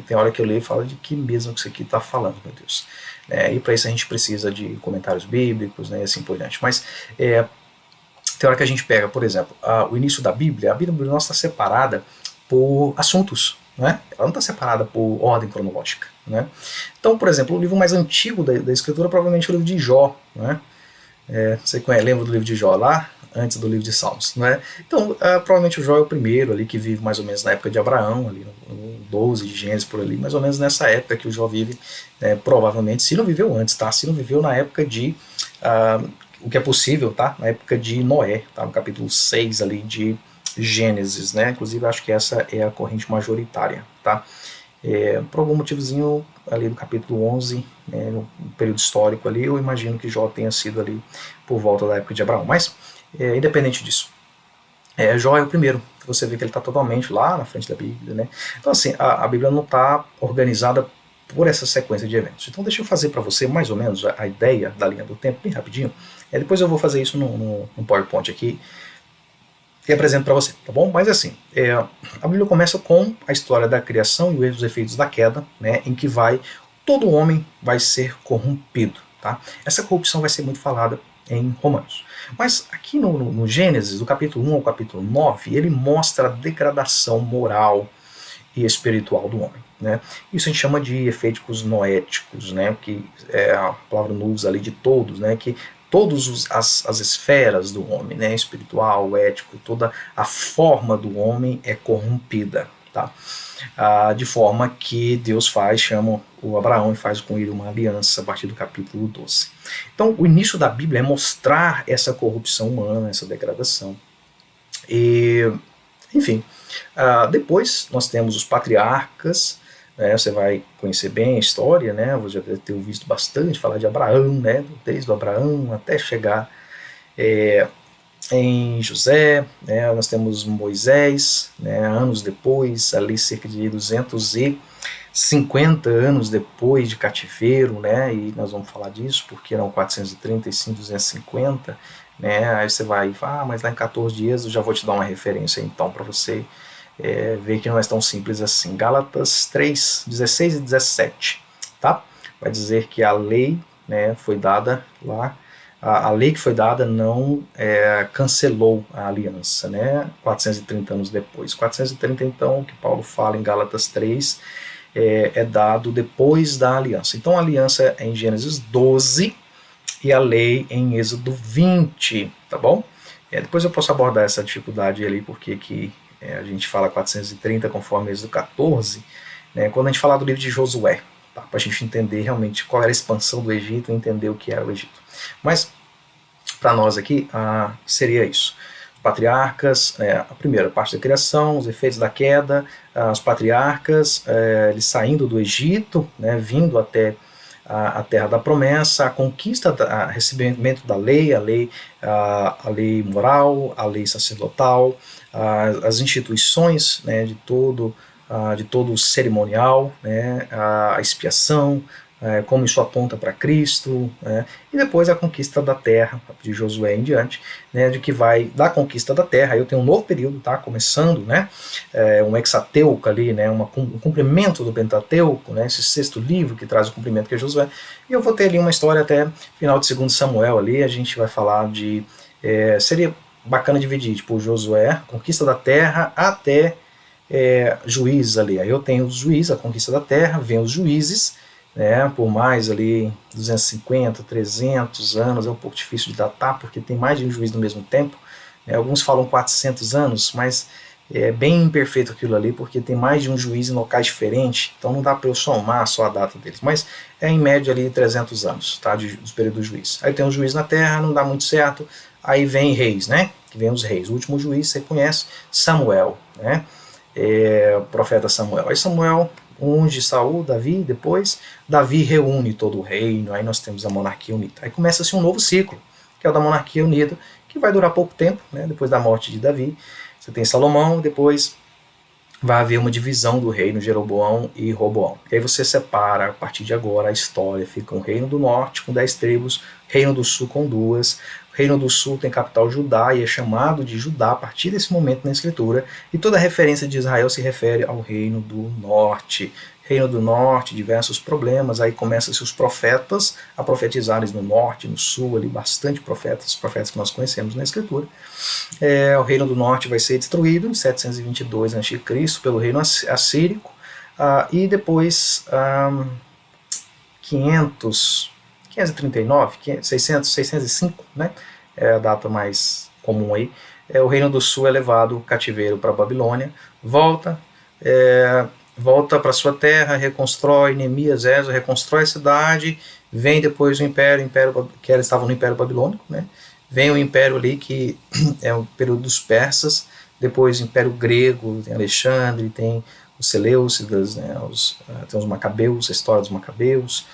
tem hora que eu leio e falo de que mesmo que isso aqui está falando, meu Deus. E para isso a gente precisa de comentários bíblicos, né, e assim por diante. Mas tem hora que a gente pega, por exemplo, o início da Bíblia, a Bíblia nossa está separada por assuntos, né? Ela não está separada por ordem cronológica, né? Então, por exemplo, o livro mais antigo da Escritura provavelmente é o livro de Jó, né? Você lembra do livro de Jó lá? Antes do livro de Salmos, né? Então, provavelmente o Jó é o primeiro ali que vive mais ou menos na época de Abraão, ali no 12 de Gênesis por ali, mais ou menos nessa época que o Jó vive, provavelmente, se não viveu antes, tá? Se não viveu na época de... o que é possível, tá? Na época de Noé, tá? No capítulo 6 ali de Gênesis, né? Inclusive acho que essa é a corrente majoritária, tá? Por algum motivozinho ali no capítulo 11, no período histórico ali, eu imagino que Jó tenha sido ali por volta da época de Abraão, mas independente disso, Jó é o primeiro, você vê que ele está totalmente lá na frente da Bíblia, né? Então assim, a Bíblia não está organizada por essa sequência de eventos. Então deixa eu fazer para você mais ou menos a ideia da linha do tempo, bem rapidinho. Depois eu vou fazer isso no PowerPoint aqui e apresento para você, tá bom? Mas assim, a Bíblia começa com a história da criação e os efeitos da queda, né, em que todo homem vai ser corrompido, tá? Essa corrupção vai ser muito falada em Romanos. Mas aqui no Gênesis, do capítulo 1 ao capítulo 9, ele mostra a degradação moral e espiritual do homem, né? Isso a gente chama de efeitos noéticos, né? Que é a palavra usa ali de todos, né? Que todas as esferas do homem, né? Espiritual, ético, toda a forma do homem é corrompida, tá? De forma que Deus chama o Abraão e faz com ele uma aliança a partir do capítulo 12. Então, o início da Bíblia é mostrar essa corrupção humana, essa degradação. Enfim, depois nós temos os patriarcas, né? Você vai conhecer bem a história, né? Você já deve ter visto bastante falar de Abraão, né? Desde o Abraão até chegar em José, né? Nós temos Moisés, né? Anos depois, ali cerca de 250 anos depois de cativeiro, né? E nós vamos falar disso, porque eram 430 e sim 250, né? Aí você vai, mas lá em 14 dias eu já vou te dar uma referência então para você ver que não é tão simples assim. Gálatas 3, 16 e 17, tá? Vai dizer que a lei, né, foi dada lá, a lei que foi dada não cancelou a aliança, né, 430 anos depois. 430, então, que Paulo fala em Gálatas 3, é dado depois da aliança. Então a aliança é em Gênesis 12 e a lei em Êxodo 20, tá bom? Depois eu posso abordar essa dificuldade ali, porque que a gente fala 430 conforme Êxodo 14, né, quando a gente falar do livro de Josué, tá, para a gente entender realmente qual era a expansão do Egito e entender o que era o Egito. Mas, para nós aqui, seria isso. Patriarcas, a primeira parte da criação, os efeitos da queda, os patriarcas, eles saindo do Egito, né, vindo até a terra da promessa, a conquista, o recebimento da lei, a lei moral, a lei sacerdotal, as instituições, né, de todo o cerimonial, né, a expiação, como isso aponta para Cristo, e depois a conquista da terra, de Josué em diante, né, de que vai da conquista da terra. Aí eu tenho um novo período, tá, começando, né, um hexateuco ali, né, um cumprimento do Pentateuco, né, esse sexto livro que traz o cumprimento que é Josué, e eu vou ter ali uma história até final de 2 Samuel ali, a gente vai falar de, seria bacana dividir, tipo, Josué, conquista da terra, até juízes ali. Aí eu tenho os juízes, a conquista da terra, vem os juízes, né, por mais ali 250, 300 anos, é um pouco difícil de datar, porque tem mais de um juiz no mesmo tempo, né, alguns falam 400 anos, mas é bem imperfeito aquilo ali, porque tem mais de um juiz em locais diferentes, então não dá para eu somar só a data deles, mas é em média ali 300 anos, tá, dos períodos do juiz. Aí tem um juiz na terra, não dá muito certo, aí vem reis, né, que vem os reis. O último juiz, você conhece, Samuel, né, o profeta Samuel. Aí Samuel unge Saul, Davi, depois Davi reúne todo o reino, aí nós temos a monarquia unida. Aí começa-se um novo ciclo, que é o da monarquia unida, que vai durar pouco tempo, né, depois da morte de Davi. Você tem Salomão, depois vai haver uma divisão do reino, Jeroboão e Roboão. E aí você separa, a partir de agora, a história. Fica um reino do norte com 10 tribos, reino do sul com 2. O reino do sul tem capital Judá e é chamado de Judá a partir desse momento na escritura. E toda referência de Israel se refere ao reino do norte. Reino do norte, diversos problemas, aí começam-se os profetas a profetizarem no norte, no sul, ali bastante profetas, profetas que nós conhecemos na escritura. O reino do norte vai ser destruído em 722 a.C. pelo reino assírico, e depois 539, 600, 605, né, é a data mais comum aí, o reino do sul é levado cativeiro para a Babilônia, volta para sua terra, reconstrói, Neemias, Ezra, reconstrói a cidade, vem depois o império que eles estavam no Império Babilônico, né, vem o império ali que é o período dos persas, depois o império grego, tem Alexandre, tem os Seleucidas, né, tem os macabeus, a história dos macabeus.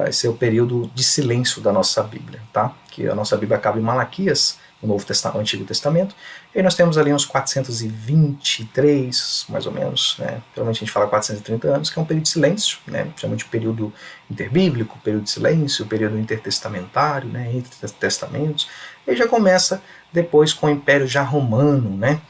Esse é o período de silêncio da nossa Bíblia, tá? Que a nossa Bíblia acaba em Malaquias, o Antigo Testamento, e aí nós temos ali uns 423, mais ou menos, né? Geralmente a gente fala 430 anos, que é um período de silêncio, né? Chama de período interbíblico, período de silêncio, período intertestamentário, né? Entre testamentos, e aí já começa depois com o Império já Romano, né?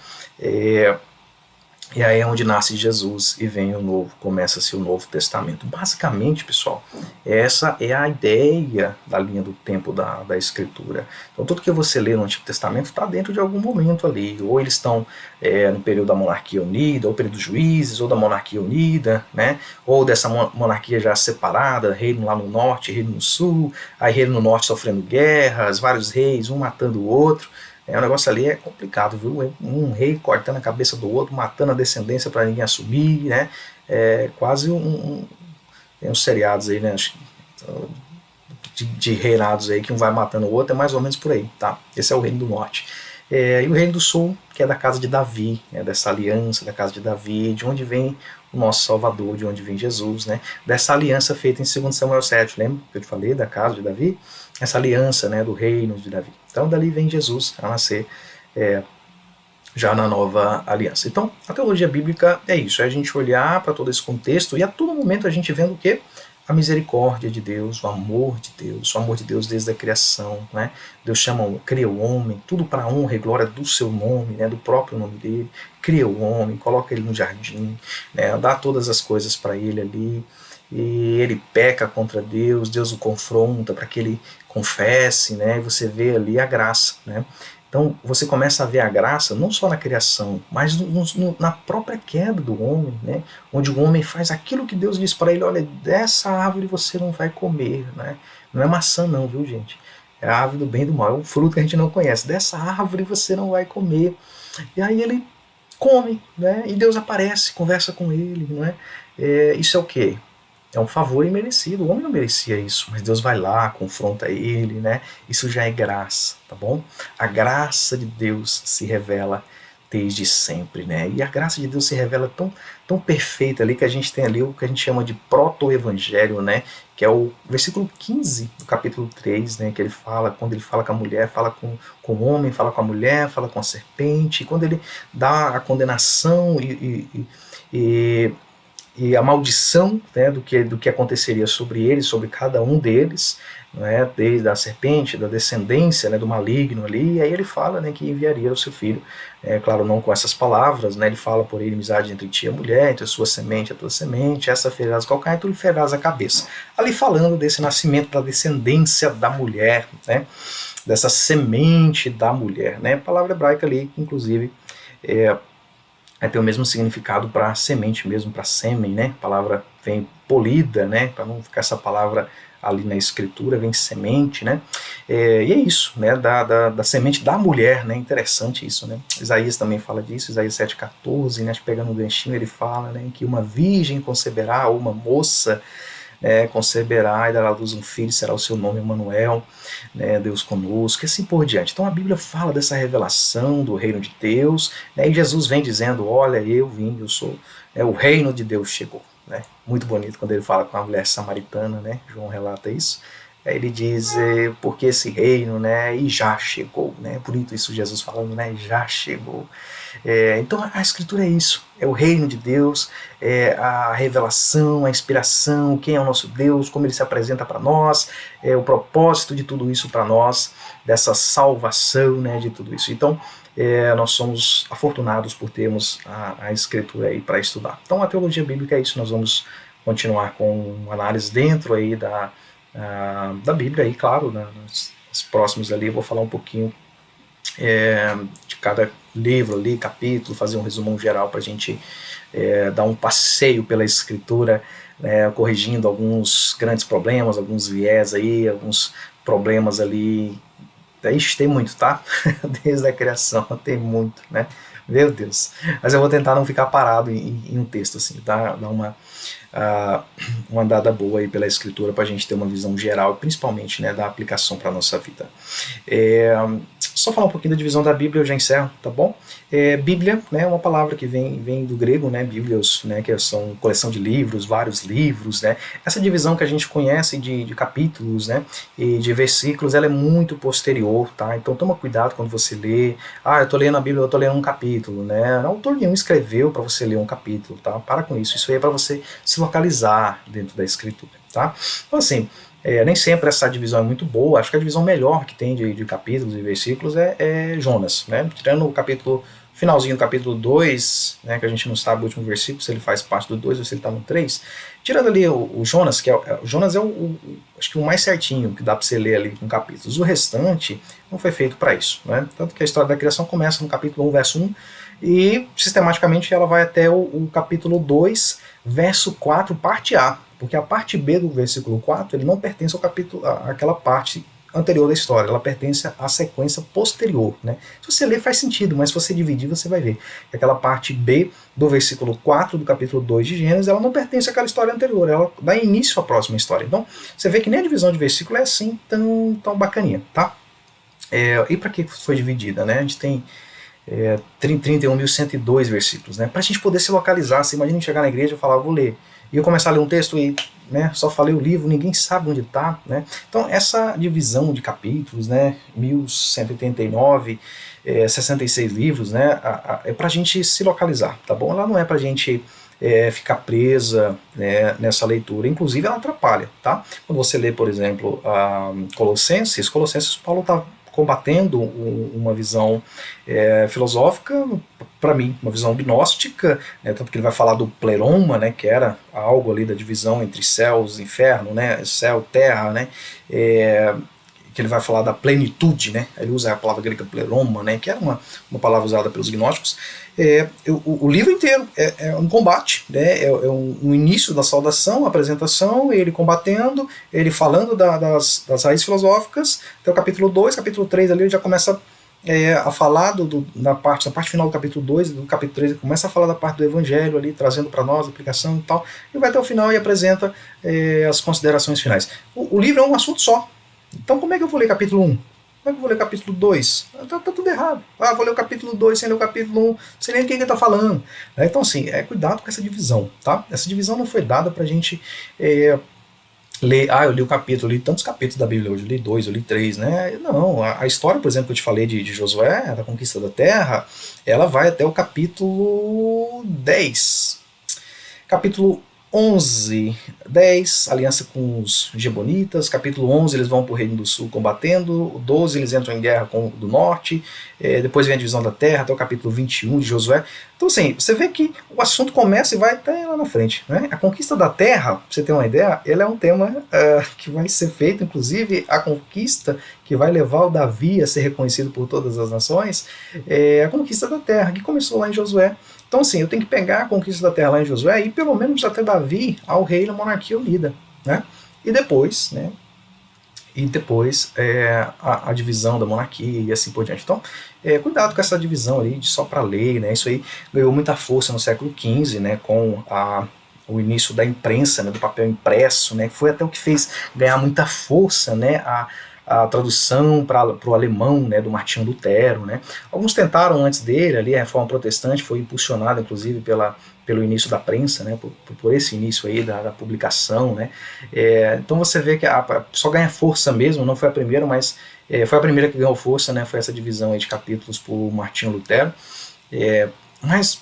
E aí é onde nasce Jesus e vem o novo, começa-se o Novo Testamento. Basicamente, pessoal, essa é a ideia da linha do tempo da Escritura. Então, tudo que você lê no Antigo Testamento está dentro de algum momento ali. Ou eles estão no período da monarquia unida, ou período dos juízes, ou da monarquia unida, né? Ou dessa monarquia já separada, reino lá no norte, reino no sul, aí reino no norte sofrendo guerras, vários reis, um matando o outro. O negócio ali é complicado, viu? Um rei cortando a cabeça do outro, matando a descendência para ninguém assumir, né? É quase tem uns seriados aí, né? De reinados aí que um vai matando o outro, é mais ou menos por aí, tá? Esse é o reino do norte. E o reino do sul, que é da casa de Davi, né? Dessa aliança da casa de Davi, de onde vem o nosso Salvador, de onde vem Jesus, né? Dessa aliança feita em 2 Samuel 7, lembra que eu te falei da casa de Davi? Essa aliança, né, do reino de Davi. Então dali vem Jesus a nascer já na nova aliança. Então a teologia bíblica é isso, é a gente olhar para todo esse contexto e a todo momento a gente vendo o quê? A misericórdia de Deus, o amor de Deus desde a criação, né? Deus cria o homem, tudo para a honra e glória do seu nome, né? Do próprio nome dele, cria o homem, coloca ele no jardim, né? Dá todas as coisas para ele ali, e ele peca contra Deus, Deus o confronta para que ele confesse, né? E você vê ali a graça, né? Então você começa a ver a graça não só na criação, mas na própria queda do homem, né? Onde o homem faz aquilo que Deus diz para ele: olha, dessa árvore você não vai comer, né? Não é maçã não, viu, gente? É a árvore do bem e do mal, é um fruto que a gente não conhece. Dessa árvore você não vai comer. E aí ele come, né? E Deus aparece, conversa com ele, não é? Isso é o quê? É um favor imerecido. O homem não merecia isso, mas Deus vai lá, confronta ele, né? Isso já é graça, tá bom? A graça de Deus se revela desde sempre, né? E a graça de Deus se revela tão perfeita ali que a gente tem ali o que a gente chama de proto-evangelho, né? Que é o versículo 15 do capítulo 3, né? Que ele fala, quando ele fala com a mulher, fala com o homem, fala com a mulher, fala com a serpente, e quando ele dá a condenação e e a maldição, né, do que aconteceria sobre eles, sobre cada um deles, né, desde a serpente, da descendência, né, do maligno ali, e aí ele fala, né, que enviaria o seu filho, claro, não com essas palavras, né, ele fala por inimizade entre ti e a mulher, entre a sua semente e a tua semente, essa ferirás o calcanhar e tu lhe ferirás a cabeça. Ali falando desse nascimento da descendência da mulher, né, dessa semente da mulher, né, palavra hebraica ali, inclusive, tem o mesmo significado para semente mesmo, para sêmen, né? A palavra vem polida, né? Para não ficar essa palavra ali na escritura, vem semente, né? E é isso, né? Da semente da mulher, né? Interessante isso, né? Isaías também fala disso, Isaías 7,14, né? Pegando um ganchinho, ele fala, né? Que uma virgem conceberá, ou uma moça, conceberá e dará à luz um filho, será o seu nome Emanuel, né, Deus conosco, e assim por diante. Então a Bíblia fala dessa revelação do reino de Deus, né, e Jesus vem dizendo, olha, eu vim, eu sou, o reino de Deus chegou. Né? Muito bonito quando ele fala com a mulher samaritana, né? João relata isso. Aí ele diz, porque esse reino, né, e já chegou, né? Bonito isso Jesus falando, né, já chegou. Então a escritura é isso, é o reino de Deus, é a revelação, a inspiração, quem é o nosso Deus, como ele se apresenta para nós, o propósito de tudo isso para nós, dessa salvação, né, de tudo isso. Então nós somos afortunados por termos a escritura aí para estudar. Então a teologia bíblica é isso, nós vamos continuar com análise dentro aí da Bíblia, aí, claro, nos próximos ali eu vou falar um pouquinho de cada livro ali, capítulo, fazer um resumão geral para a gente dar um passeio pela escritura, corrigindo alguns grandes problemas, alguns viés aí, alguns problemas ali. Ixi, tem muito, tá? Desde a criação tem muito, né? Meu Deus. Mas eu vou tentar não ficar parado em um texto, assim, tá? Dar uma andada boa aí pela escritura para a gente ter uma visão geral, principalmente, né, da aplicação para a nossa vida. Só falar um pouquinho da divisão da Bíblia, eu já encerro, tá bom? Bíblia, né, é uma palavra que vem do grego, né, Bíblios, né, que são coleção de livros, vários livros, né? Essa divisão que a gente conhece de capítulos, né, e de versículos, ela é muito posterior, tá? Então toma cuidado quando você lê, eu estou lendo a Bíblia, eu estou lendo um capítulo, né? Autor nenhum escreveu para você ler um capítulo, tá? Para com isso, isso aí é para você se localizar dentro da escritura, tá? Então assim, nem sempre essa divisão é muito boa, acho que a divisão melhor que tem de capítulos e versículos é Jonas, né? Tirando o capítulo, finalzinho do capítulo 2, né, que a gente não sabe o último versículo, se ele faz parte do 2 ou se ele está no 3, tirando ali o Jonas, que o Jonas é acho que o mais certinho que dá para você ler ali com capítulos, o restante não foi feito para isso, né? Tanto que a história da criação começa no capítulo 1, verso 1, e sistematicamente ela vai até o capítulo 2, verso 4, parte A, porque a parte B do versículo 4, ele não pertence ao capítulo, àquela parte anterior da história, ela pertence à sequência posterior, né? Se você ler faz sentido, mas se você dividir você vai ver que aquela parte B do versículo 4 do capítulo 2 de Gênesis, ela não pertence àquela história anterior, ela dá início à próxima história. Então, você vê que nem a divisão de versículo é assim tão bacaninha, tá? E para que foi dividida, né? A gente tem 31.102 versículos, né? Para a gente poder se localizar. Você imagina chegar na igreja e falar, vou ler, e eu começar a ler um texto e, né, só falei o livro, ninguém sabe onde está, né? Então essa divisão de capítulos, né, 1189, 66 livros, né, é para a gente se localizar, tá bom? Ela não é para a gente ficar presa, né, nessa leitura, inclusive ela atrapalha, tá? Quando você lê, por exemplo, Colossenses, Paulo está combatendo uma visão filosófica, para mim, uma visão gnóstica, né, tanto que ele vai falar do pleroma, né, que era algo ali da divisão entre céus e inferno, né, céu, terra, né, que ele vai falar da plenitude, né, ele usa a palavra grega pleroma, né, que era uma palavra usada pelos gnósticos. O livro inteiro é um combate, né, um início da saudação, a apresentação, ele combatendo, ele falando das raízes filosóficas, até o capítulo 2, capítulo 3 ali ele já começa a falar na parte final do capítulo 2, do capítulo 3, ele começa a falar da parte do evangelho ali, trazendo para nós a aplicação e tal, e vai até o final e apresenta as considerações finais. O livro é um assunto só, então como é que eu vou ler capítulo 1? Como é que eu vou ler o capítulo 2? Tá tudo errado. Vou ler o capítulo 2 sem ler o capítulo 1, sem nem quem ele está falando. Então, assim, cuidado com essa divisão, tá? Essa divisão não foi dada para a gente ler, eu li o capítulo, eu li tantos capítulos da Bíblia hoje, eu li 2, eu li 3, né? Não, a história, por exemplo, que eu te falei de Josué, da conquista da terra, ela vai até o capítulo 10. Capítulo 11, 10, aliança com os Gibeonitas. Capítulo 11, eles vão para o Reino do Sul combatendo. O 12, eles entram em guerra com o do Norte. Depois vem a divisão da terra, até o capítulo 21 de Josué. Então, assim, você vê que o assunto começa e vai até lá na frente, né? A conquista da terra, pra você ter uma ideia, ele é um tema que vai ser feito, inclusive, a conquista que vai levar o Davi a ser reconhecido por todas as nações, a conquista da terra, que começou lá em Josué. Então, assim, eu tenho que pegar a conquista da terra lá em Josué e pelo menos até Davi ao reino, a monarquia unida, né? E depois, né? A divisão da monarquia e assim por diante. Então, cuidado com essa divisão aí de só para lei, né? Isso aí ganhou muita força no século XV, né? Com o início da imprensa, né? Do papel impresso, né? Foi até o que fez ganhar muita força, né? A tradução para o alemão, né, do Martinho Lutero, né. Alguns tentaram antes dele, ali a Reforma Protestante foi impulsionada inclusive pelo início da prensa, né, por esse início aí da publicação, né. Então você vê que só ganha força mesmo, não foi a primeira, mas foi a primeira que ganhou força, né, foi essa divisão aí de capítulos por Martinho Lutero. Mas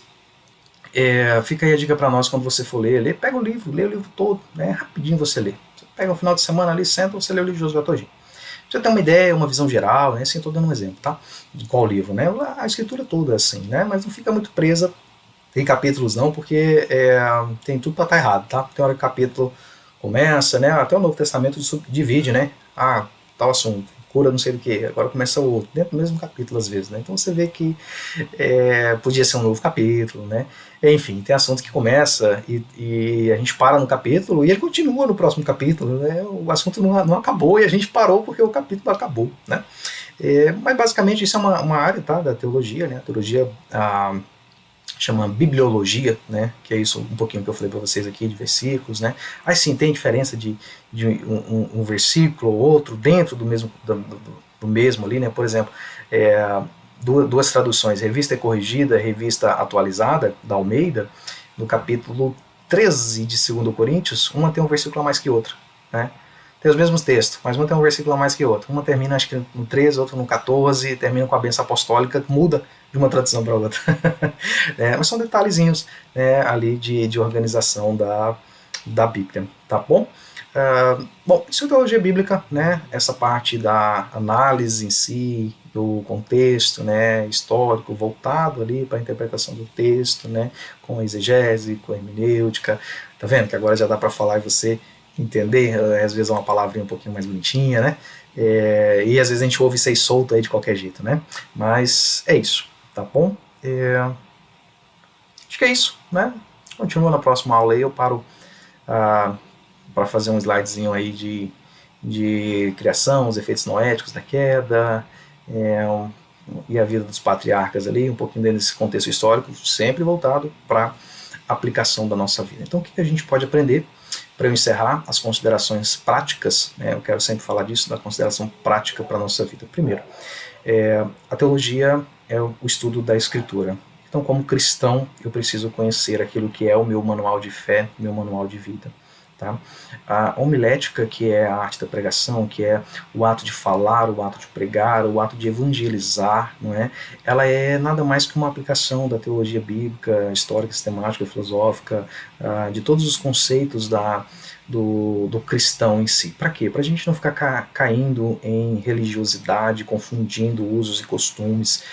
fica aí a dica para nós quando você for ler, pega o livro, lê o livro todo, né, rapidinho você lê. Você pega um final de semana ali, senta, você lê o livro de Josué todinho. Você tem uma ideia, uma visão geral, né? Assim, estou dando um exemplo, tá? De qual livro, né? A escritura toda é assim, né? Mas não fica muito presa em capítulos não, porque tem tudo para estar errado, tá? Tem hora que o capítulo começa, né? Até o Novo Testamento divide, né? Tal assunto, cura não sei do que, agora começa o outro, dentro do mesmo capítulo às vezes, né? Então você vê que podia ser um novo capítulo, né? Enfim, tem assunto que começa e a gente para no capítulo e ele continua no próximo capítulo, né? O assunto não acabou e a gente parou porque o capítulo acabou, né? Mas basicamente isso é uma área, tá, da teologia, né? A teologia chama bibliologia, né? Que é isso um pouquinho que eu falei para vocês aqui de versículos, né? Aí sim tem diferença de um versículo ou outro dentro do mesmo ali, né? Por exemplo, duas traduções, Revista e Corrigida, Revista Atualizada, da Almeida, no capítulo 13 de 2 Coríntios, uma tem um versículo a mais que outra, né? Tem os mesmos textos, mas uma tem um versículo a mais que outra. Uma termina, acho que no 13, outra no 14, termina com a bênção apostólica, muda de uma tradução para outra. Mas são detalhezinhos, né, ali de organização da Bíblia, tá bom? Bom, isso é teologia bíblica, né? Essa parte da análise em si, do contexto, né, histórico, voltado ali para a interpretação do texto, né, com a exegese, com a hermenêutica. Tá vendo que agora já dá para falar e você entender? Às vezes é uma palavrinha um pouquinho mais bonitinha, né? E às vezes a gente ouve ser solto aí de qualquer jeito, né? Mas é isso, tá bom? Acho que é isso, né? Continua na próxima aula aí, eu paro para fazer um slidezinho aí de criação, os efeitos noéticos da queda, e a vida dos patriarcas ali, um pouquinho desse contexto histórico, sempre voltado para a aplicação da nossa vida. Então o que a gente pode aprender? Para eu encerrar as considerações práticas, né, eu quero sempre falar disso, da consideração prática para a nossa vida. Primeiro, a teologia é o estudo da Escritura. Então, como cristão, eu preciso conhecer aquilo que é o meu manual de fé, meu manual de vida. Tá? A homilética, que é a arte da pregação, que é o ato de falar, o ato de pregar, o ato de evangelizar, não é? Ela é nada mais que uma aplicação da teologia bíblica, histórica, sistemática, filosófica, de todos os conceitos do cristão em si. Para quê? Para a gente não ficar caindo em religiosidade, confundindo usos e costumes,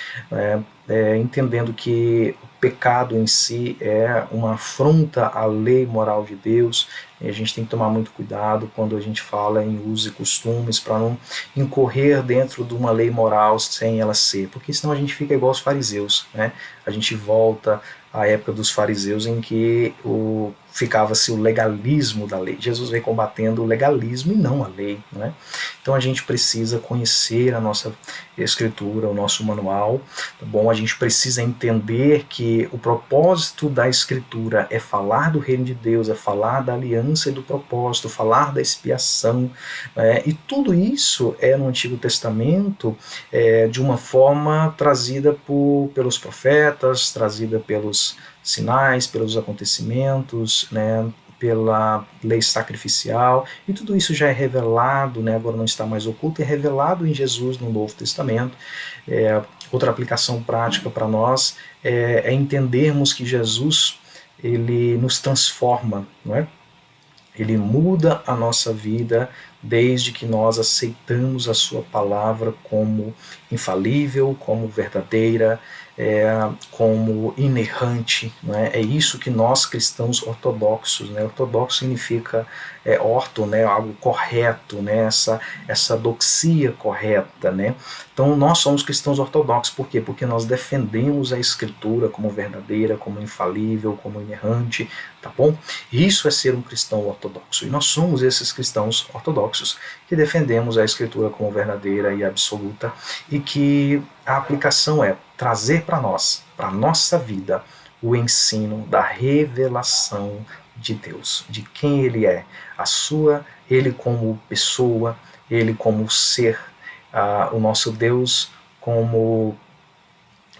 entendendo que o pecado em si é uma afronta à lei moral de Deus, e a gente tem que tomar muito cuidado quando a gente fala em usos e costumes, para não incorrer dentro de uma lei moral sem ela ser, porque senão a gente fica igual aos fariseus, né? A gente volta à época dos fariseus em que ficava-se o legalismo da lei. Jesus veio combatendo o legalismo e não a lei, né? Então a gente precisa conhecer a nossa escritura, o nosso manual, tá bom? A gente precisa entender que o propósito da escritura é falar do reino de Deus, é falar da aliança e do propósito, falar da expiação, e tudo isso no Antigo Testamento de uma forma trazida pelos profetas, trazida pelos sinais, pelos acontecimentos, né, pela lei sacrificial, e tudo isso já é revelado, né, agora não está mais oculto, é revelado em Jesus no Novo Testamento. Outra aplicação prática para nós é entendermos que Jesus ele nos transforma, não é? Ele muda a nossa vida desde que nós aceitamos a sua palavra como infalível, como verdadeira, como inerrante. Né? É isso que nós cristãos ortodoxos, né? Ortodoxo significa orto, né? Algo correto, né? essa doxia correta. Né? Então nós somos cristãos ortodoxos, por quê? Porque nós defendemos a Escritura como verdadeira, como infalível, como inerrante, tá bom? Isso é ser um cristão ortodoxo. E nós somos esses cristãos ortodoxos que defendemos a Escritura como verdadeira e absoluta, e que a aplicação é trazer para nós, para a nossa vida, o ensino da revelação de Deus, de quem Ele é, Ele como pessoa, Ele como ser, o nosso Deus como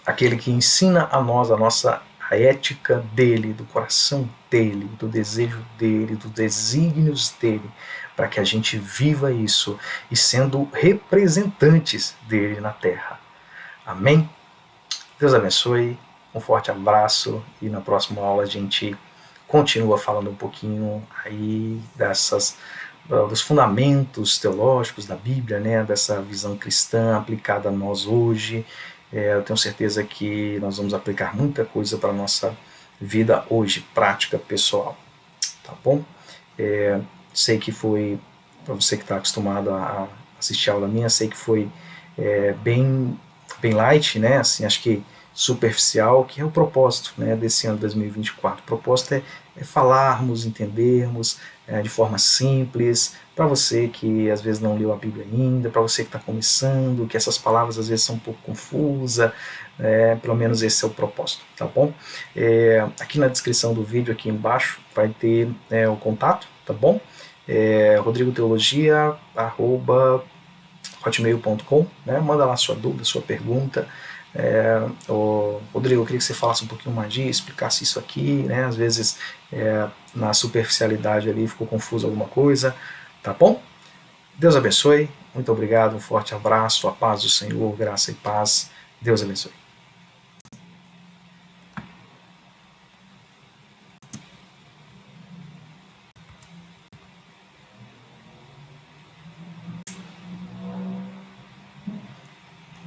aquele que ensina a nós a ética dele, do coração dele, do desejo dele, dos desígnios dele, para que a gente viva isso e sendo representantes dele na terra. Amém? Deus abençoe, um forte abraço e na próxima aula a gente continua falando um pouquinho aí dos fundamentos teológicos da Bíblia, né, dessa visão cristã aplicada a nós hoje. Eu tenho certeza que nós vamos aplicar muita coisa para a nossa vida hoje, prática, pessoal. Tá bom? Sei que foi, para você que está acostumado a assistir a aula minha, sei que foi bem light, né? Assim, acho que superficial, que é o propósito, né, desse ano 2024. O propósito é falarmos, entendermos de forma simples, para você que às vezes não leu a Bíblia ainda, para você que está começando, que essas palavras às vezes são um pouco confusas, pelo menos esse é o propósito, tá bom? Aqui na descrição do vídeo, aqui embaixo, vai ter o contato, tá bom? rodrigoteologia@hotmail.com, né? Manda lá sua dúvida, sua pergunta. Rodrigo, eu queria que você falasse um pouquinho mais disso, explicasse isso aqui, né? Às vezes na superficialidade ali ficou confuso alguma coisa, tá bom? Deus abençoe, muito obrigado, um forte abraço, a paz do Senhor, graça e paz, Deus abençoe.